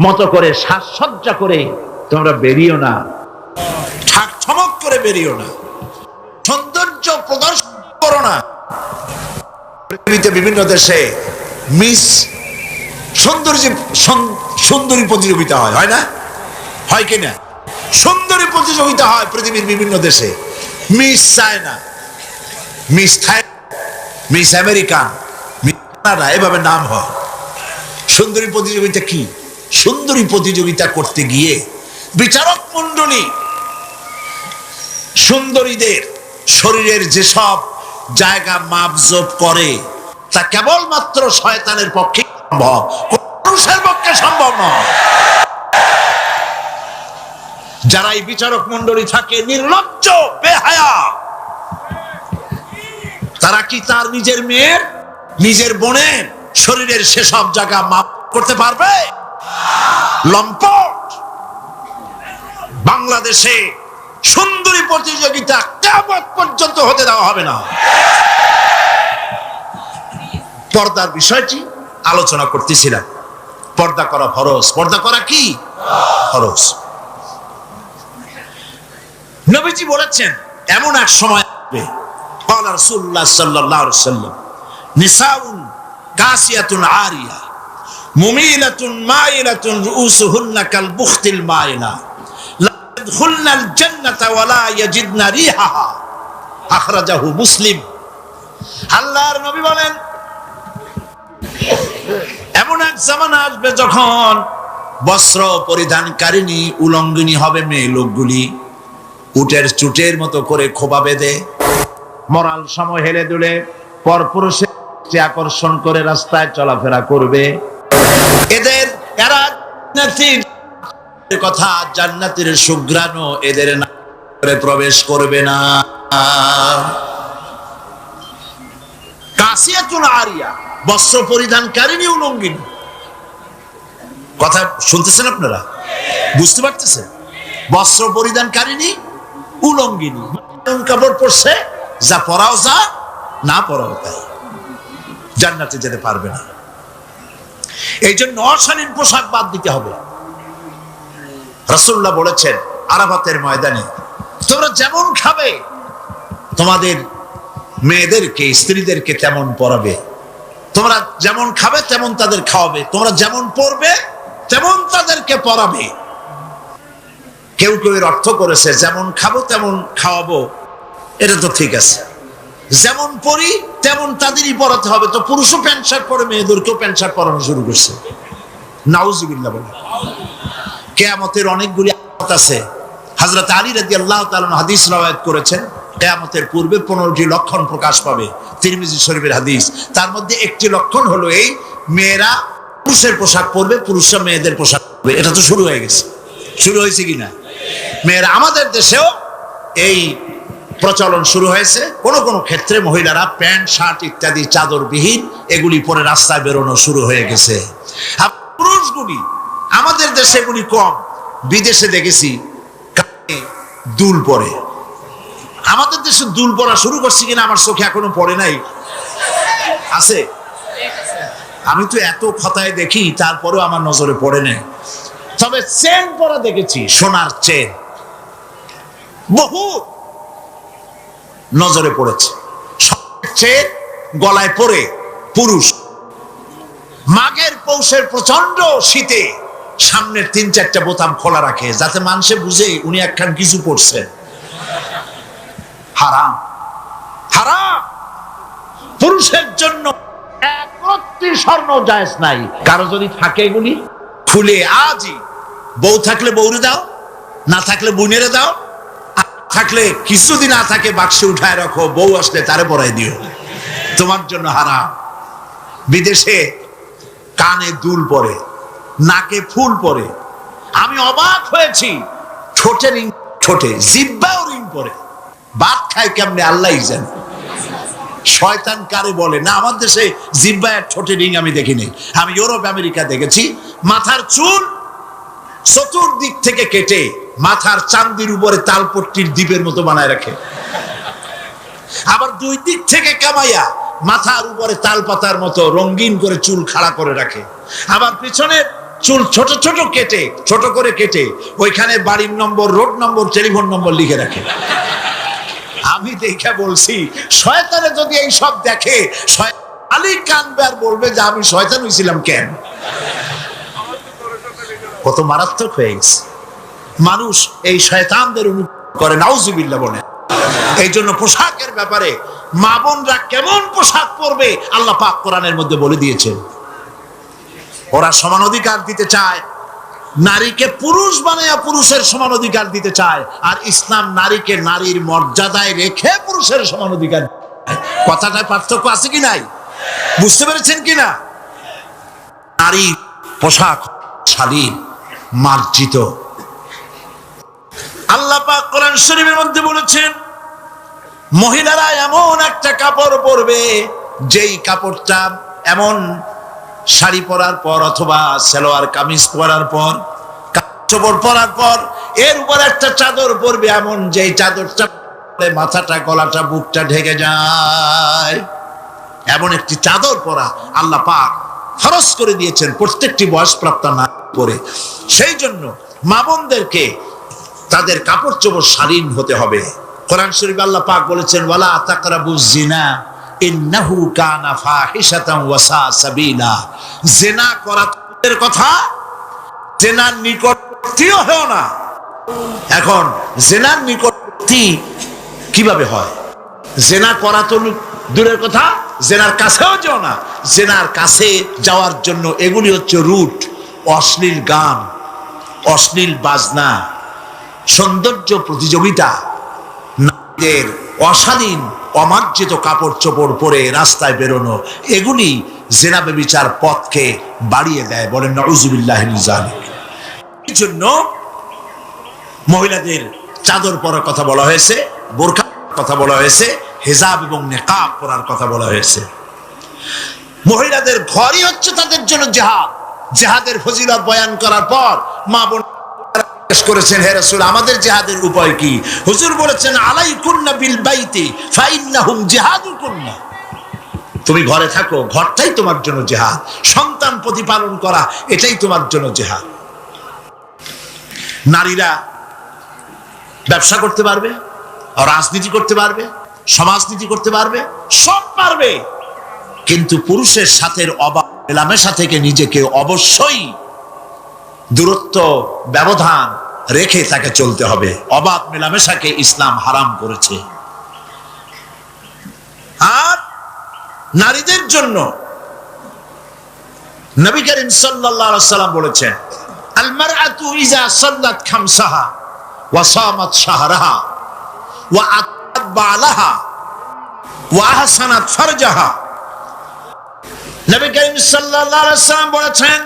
মতো করে সাজসজ্জা করে তোমরা বেরিও না, ঠাক ঠমক করে বেরিও না, সৌন্দর্য প্রদর্শন করো না। পৃথিবীতে বিভিন্ন দেশে মিস সুন্দরী প্রতিযোগিতা হয় না? হয় কিনা? সুন্দরী প্রতিযোগিতা হয় পৃথিবীর বিভিন্ন দেশে। Miss China, miss Thailand, miss America, miss Canada, এভাবে নাম হয়। সুন্দরী প্রতিযোগিতা কি? সুন্দরী প্রতিযোগিতা করতে গিয়ে বিচারক মণ্ডলী সুন্দরীদের শরীরের যেসব জায়গা মাপজোপ করে তা কেবলমাত্র শয়তানের পক্ষে সম্ভব, পুরুষের পক্ষে সম্ভব নয়। যারা এই বিচারক মণ্ডলী থাকে নির্লজ্জ বেহায়া, তারা কি তার নিজের মেয়ের, নিজের বোনের শরীরের সেসব জায়গা মাপ করতে পারবে? লম্পট। বাংলাদেশে সুন্দরী প্রতিযোগিতা কিয়ামত পর্যন্ত হতে দেওয়া হবে না। পর্দার বিষয়টি আলোচনা করতেছিলাম। পর্দা করা ফরজ। পর্দা করা কি? ফরজ। নবীজি বলেছেন এমন এক সময় আসবে, ক্বালা রাসূলুল্লাহ সাল্লাল্লাহু আলাইহি ওয়াসাল্লাম, নিসাউন কাসিয়াতুন আরিয়া মুমিলাতুন মাইলাতুন রুউসুহুন্না কাল বুখতিল মাইলা লা ইয়াদখুলনাল জান্নাতা ওয়া লা ইয়াজিদনা রিহাহা, আখরাজাহু মুসলিম। আল্লাহর নবী বলেন এমন এক জামানা আসবে যখন বস্ত্র পরিধানকারিণী উলঙ্গিনী হবে মেয়ে লোকগুলি, উটের চুটের মতো করে খোপা বেঁধে মরাল সময় হেলে দুলে পরপুরুষের আকর্ষণ করে রাস্তায় চলাফেরা করবে। এরা কথা জান্নাতের সুঘ্রাণ এদের করে প্রবেশ করবে না। কাসিয়াতুন আরিয়া, বস্ত্র পরিধানকারিণী উলঙ্গিনী। কথা শুনতেছেন আপনারা? বুঝতে পারতেছেন? বস্ত্র পরিধানকারিণী উলঙ্গিনী, কাপড় পরছে, যা পরাও যা, না পরাও তাই, জান্নাতে যেতে পারবে না। এই জন্য অশালীন পোশাক বাদ দিতে হবে। রাসূলুল্লাহ বলেছেন আরাফাতের ময়দানে, তোমরা যেমন খাবে তোমাদের মেয়েদেরকে, স্ত্রীদেরকে তেমন পরাবে। তোমরা যেমন খাবে তেমন তাদের খাওয়াবে। তোমরা যেমন পরবে তেমন তাদেরকে পরাবে। কেউ কেউ এর অর্থ করেছে যেমন খাবো তেমন খাওয়াবো, এটা তো ঠিক আছে। যেমন পরি তেমন তাদেরই পরাতে হবে। তো পুরুষও প্যান্ট শার্ট পরে, মেয়েদেরকেও প্যান্ট শার্ট পরানো শুরু করছে। নাউজুবিল্লাহ বলে। কিয়ামতের অনেকগুলি আলামত আছে। হযরত আলী রাদিয়াল্লাহু তাআলা হাদিস রওয়ায়াত করেছেন, কিয়ামতের পূর্বে 15টি লক্ষণ প্রকাশ পাবে, তিরমিজি শরীফের হাদিস। তার মধ্যে একটি লক্ষণ হলো এই, মেয়েরা পুরুষের পোশাক পরবে, পুরুষরা মেয়েদের পোশাক পরবে। এটা তো শুরু হয়ে গেছে, শুরু হয়েছে কিনা? মেয়েরা, আমাদের দেশেও এই প্রচলন শুরু হয়েছে। কোন কোন ক্ষেত্রে মহিলারা প্যান্ট শার্ট ইত্যাদি চাদরবিহীন এগুলি পরে রাস্তায় বেরোনো শুরু হয়ে গেছে। আর পুরুষগুলি, আমাদের দেশে এগুলি কম, বিদেশে দেখেছি কানে দুল পরে। আমাদের দেশে দুল পরা শুরু করছে কিনা আমার চোখে এখনো পড়ে নাই। আছে? আমি তো এত খতায় দেখি, তারপরেও আমার নজরে পড়ে নাই। তবে চেন পরা দেখেছি, সোনার চেন বহু নজরে পড়েছে। চেন গলায় পরে পুরুষ মাঘের পৌষের প্রচন্ড শীতে সামনের 3-4টা বোতাম খোলা রাখে, যাতে মানুষে বুঝে উনি একখান কিছু পড়ছেন। হারাম, হারাম। পুরুষের জন্য একটি স্বর্ণ জায়েজ নাই। কারো যদি থাকে এগুলি খুলে আজই, বউ থাকলে বউরে দাও, না থাকলে বোনেরে দাও, থাকলে কিছু যদি না থাকে বাক্সে উঠায় রাখো, বউ আসলে তারে পরাই দিও, তোমার জন্য হারাম। বিদেশে কানে দুল পরে, নাকে ফুল পরে। আমি অবাক হয়েছি, ঠোঁটে রিং, ঠোঁটে জিহ্বাও রিং পরে। ভাত খায় কেমনে আল্লাহই জানে, শয়তান কারে বলে না। আমার দেশে জিহ্বা আর ঠোঁটে রিং আমি দেখিনি। আমি ইউরোপ আমেরিকা দেখেছি, মাথার চুল চতুর্দিক থেকে কেটে মাথার চান্দির উপরে তালপট্টির দ্বীপের মতো বানায় রাখে, আবার দুই দিক থেকে কামাইয়া মাথার উপরে তাল পাতার মতো রঙিন করে চুল খাড়া করে রাখে, আবার পিছনের চুল ছোট ছোট কেটে, ছোট করে কেটে ওইখানে বাড়ির নম্বর, রোড নম্বর, টেলিফোন নম্বর লিখে রাখে। আমি দেখে বলছি, শয়তানে যদি এই সব দেখে আলী কানবে আর বলবে যে আমি শয়তান হয়েছিলাম কেন। কত মারাত্মক হয়ে গেছে মানুষ, এই শয়তানদের অনুকরণ করে, নাউজুবিল্লাহ বলে। এই জন্য পোশাকের ব্যাপারে মা বোনরা কেমন পোশাক পরবে আল্লাহ পাক কোরআনের মধ্যে বলে দিয়েছেন। ওরা সমান অধিকার দিতে চায়, নারীকে পুরুষ বানায়া পুরুষের সমান অধিকার দিতে চায়, আর ইসলাম নারীকে নারীর মর্যাদায় রেখে পুরুষের সমান অধিকার। কথাটায় পার্থক্য আছে কি নাই? বুঝতে পেরেছেন কিনা? নারী পোশাক শালীন, মার্জিত। আল্লাহ পাক কোরআন শরীফের মধ্যে বলেছেন, মহিলারা এমন একটা কাপড় পরবে, যেই কাপড়টা এমন শাড়ি পরার পর অথবা সালোয়ার কামিজ পরার পর, কাপড় পরার পর এর উপর একটা চাদর পরবে, এমন যেই চাদরটা মাথাটা, গলাটা, বুকটা ঢেকে যায়। এমন একটি চাদর পরা আল্লাহ পাক ফরজ করে দিয়েছেন প্রত্যেকটি বয়সপ্রাপ্ত নারী পরে। সেই জন্য মা বোনদেরকে তাদের কাপড় চোপড় শালীন হতে হবে। কোরআন শরীফে আল্লাহ পাক বলেছেন, ওয়ালা তাকরাবুজ জিনা ইন্নাহু কানা ফাহিশাতান ওয়া সা সাবিলা। জিনা করার কথা, জিনার নিকটবর্তীও হয় না। এখন জিনার নিকটবর্তী কিভাবে হয়? জিনা করা তো দূরের কথা, জেনার কাছেও যাও না। জেনার কাছে যাওয়ার জন্য এগুলি হচ্ছে রুট, অশ্লীল গান, অশ্লীল বাজনা, সৌন্দর্য প্রতিযোগিতা, নারীদের অশালীন অমার্জিত কাপড় চোপড় পরে রাস্তায় বেরোনো, এগুলি জেনা ব্যভিচার পথকে বাড়িয়ে দেয়। বলেন নাউযুবিল্লাহি মিন যালিক। এই জন্য মহিলাদের চাদর পরার কথা বলা হয়েছে, বোরকা কথা বলা হয়েছে, হিজাব এবং নিকাব পরার কথা বলা হয়েছে। মহিলাদের ঘরই হচ্ছে তাদের জন্য জিহাদ। জিহাদের ফজিলত বয়ান করার পর মা বোন জিজ্ঞেস করেছেন, হে রাসূল, আমাদের জিহাদের উপায় কি? হুজুর বলেছেন, আলাইকুন্না বিল বাইতি ফাইন্নাহুম জিহাদুকুন্না। তুমি ঘরে থাকো, ঘরটাই তোমার জন্য জিহাদ। সন্তান প্রতিপালন করা, এটাই তোমার জন্য জিহাদ। নারীরা ব্যবসা করতে পারবে, রাজনীতি করতে পারবে, সমাজনীতি করতে পারবে, সব পারবে, কিন্তু পুরুষের সাথে অবাধ মেলামেশা থেকে নিজেকে অবশ্যই দূরত্ব, ব্যবধান রেখে তাকে চলতে হবে। অবাধ মেলামেশাকে ইসলাম হারাম করেছে। আর নারীদের জন্য নবী করিম সাল্লাল্লাহু আলাইহি ওয়াসাল্লাম বলেছেন, আল মারআতু ইযা সাল্লাত খামসাহা ওয়া সামাত শাহরাহা ওয়া আতাত বালাহা ওয়া আহসানাত ফারজাহা, নবী করিম সাল্লাল্লাহু আলাইহি ওয়াসাল্লাম বলেছেন,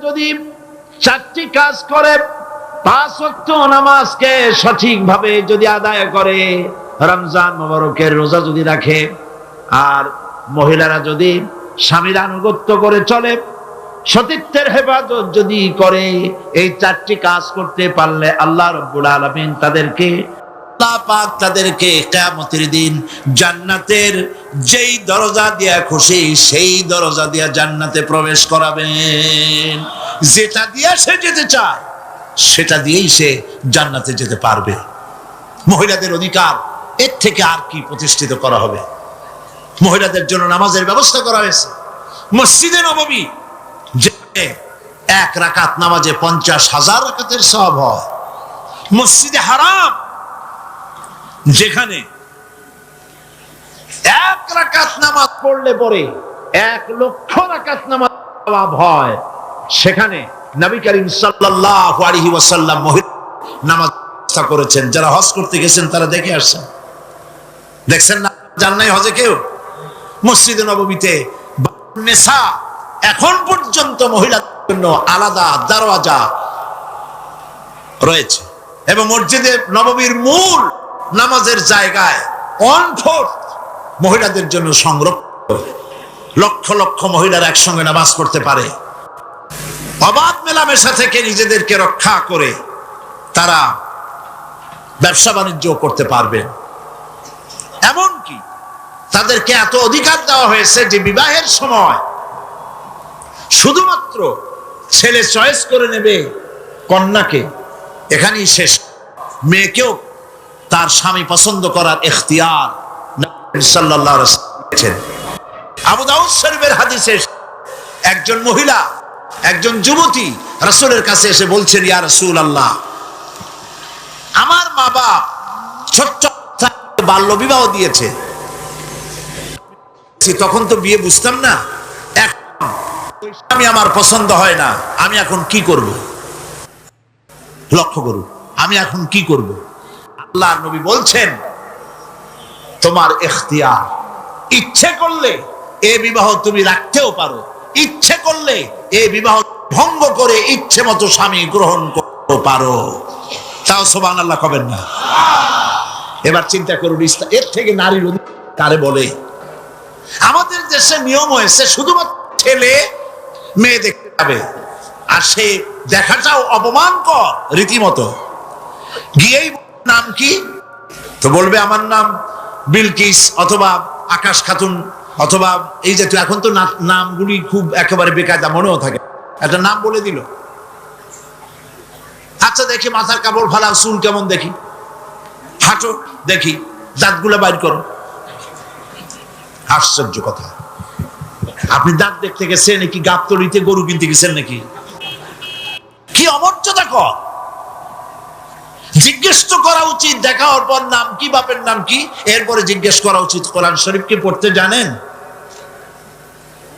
যদি চারটি কাজ করে, 5 ওয়াক্ত নামাজকে সঠিকভাবে যদি আদায় করে, রমজান মুবারকের রোজা যদি রাখে, আর মহিলারা যদি স্বামীর আনুগত্য করে চলে, সতীত্বের হেফাজত যদি করে, এই 4টি কাজ করতে পারলে আল্লাহ রাব্বুল আলামিন তাদেরকে, আল্লাহ পাক তাদেরকে কিয়ামতের দিন জান্নাতের যেই দরজা দিয়া খুশি সেই দরজা দিয়া জান্নাতে প্রবেশ করাবেন। যেটা দিয়া সে যেতে চায় সেটা দিয়েই সে জান্নাতে যেতে পারবে। মহিলাদের অধিকার এর থেকে আর কি প্রতিষ্ঠিত করা হবে? মহিলাদের জন্য নামাজের ব্যবস্থা করা হয়েছে। মসজিদে নববী, যে 1 রাকাত নামাজে 50,000 রাকাতের সওয়াব হয়। মসজিদে হারাম, যেখানে 1 রাকাত নামাজ পড়লে পরে 1 লক্ষ রাকাত নামাজ সওয়াব হয়, সেখানে নবী করিম সাল্লাল্লাহু আলাইহি ওয়াসাল্লাম মহিলা নামাজ ব্যবস্থা করেছেন। যারা হজ করতে গেছেন তারা দেখে আসছেন, দেখছেন না? জান নাই হজে কেউ? মসজিদে নববীতে নেসা এখন পর্যন্ত মহিলাদের জন্য আলাদা দরওয়াজা রয়েছে, এবং মসজিদে নববীর মূল নামাজের জায়গায় অনফোর্থ মহিলাদের জন্য সংরক্ষিত। লক্ষ লক্ষ মহিলারা একসঙ্গে নামাজ পড়তে পারে। অবাধ মেলামেশা থেকে নিজেদেরকে রক্ষা করে তারা ব্যবসা বাণিজ্য করতে পারবে। এমনকি তাদেরকে এত অধিকার দেওয়া হয়েছে যে বিবাহের সময় শুধুমাত্র ছেলে চয়েস করে নেবে কন্যাকে, এখানেই শেষ। মেয়েকেও তার স্বামী পছন্দ করার ইখতিয়ার নবী সাল্লাল্লাহু আলাইহি ওয়াসাল্লাম দিয়েছেন। আবু দাউদ শরীফের হাদিসে একজন মহিলা, একজন যুবতী রাসূলের কাছে এসে বলছেন, ইয়া রাসূলুল্লাহ, আমার মা বাপ ছোট্ট বাল্য বিবাহ দিয়েছে, তখন তো বিয়ে বুঝতাম না, আমি আমার পছন্দ হয় না, আমি এখন কি করব? লক্ষ্য করুন, আমি এখন কি করব? আল্লাহর নবী বলছেন, তোমার ইখতিয়ার, ইচ্ছে করলে এই বিবাহ তুমি রাখতেও পারো, ইচ্ছে করলে এই বিবাহ ভঙ্গ করে ইচ্ছে মতো স্বামী গ্রহণ করতে পারো। তাও সুবহানাল্লাহ কবেন না? এবার চিন্তা করুন, এর থেকে নারীর অধিকার কারে বলে? আমাদের দেশে নিয়ম হয়েছে শুধুমাত্র ছেলে মেয়ে দেখতে যাবে, আর সে দেখাটাও অপমানকর রীতিমতো। গিয়েই নাম কি? তো বলবে আমার নাম বিলকিস অথবা আকাশ খাতুন অথবা এই জাতীয়। এখন তো নামগুলি খুব একেবারে বেকায়দা মনেও থাকে, একটা নাম বলে দিল। আচ্ছা দেখি মাথার কাপড় ফালাও, চুল কেমন দেখি, হাঁটো দেখি, দাঁতগুলো বাইর করো। আশ্চর্য কথা, আপনি দাঁত দেখতে গেছেন নাকি গাবতলিতে গরু কিনতে গেছেন নাকি? কি অমর্যাদা কর! জিজ্ঞেস তো করা উচিত, দেখা হওয়ার পর নাম কি, বাপের নাম কি, এরপরে জিজ্ঞেস করা উচিত কোরআন শরীফ কি পড়তে জানেন?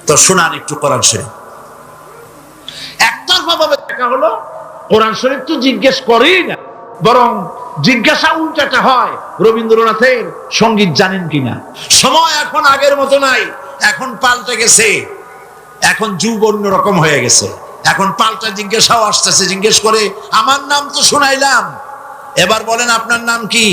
তো শোনান একটু কোরআন শরীফ। একতরফা ভাবে দেখা হলো, কোরআন শরীফ তো জিজ্ঞেস করেই না, বরং জিজ্ঞাসা উল্টাটা হয়, রবীন্দ্রনাথের সঙ্গীত জানেন কিনা? সময় এখন আগের মতো নাই, এখন পাল্টে গেছে, এখন যুগ অন্য রকম হয়ে গেছে। এখন পাল্টা জিজ্ঞাসাও আসতেছে, জিজ্ঞেস করে আমার নাম তো শুনাইলাম, এবার বলেন আপনার নাম কি?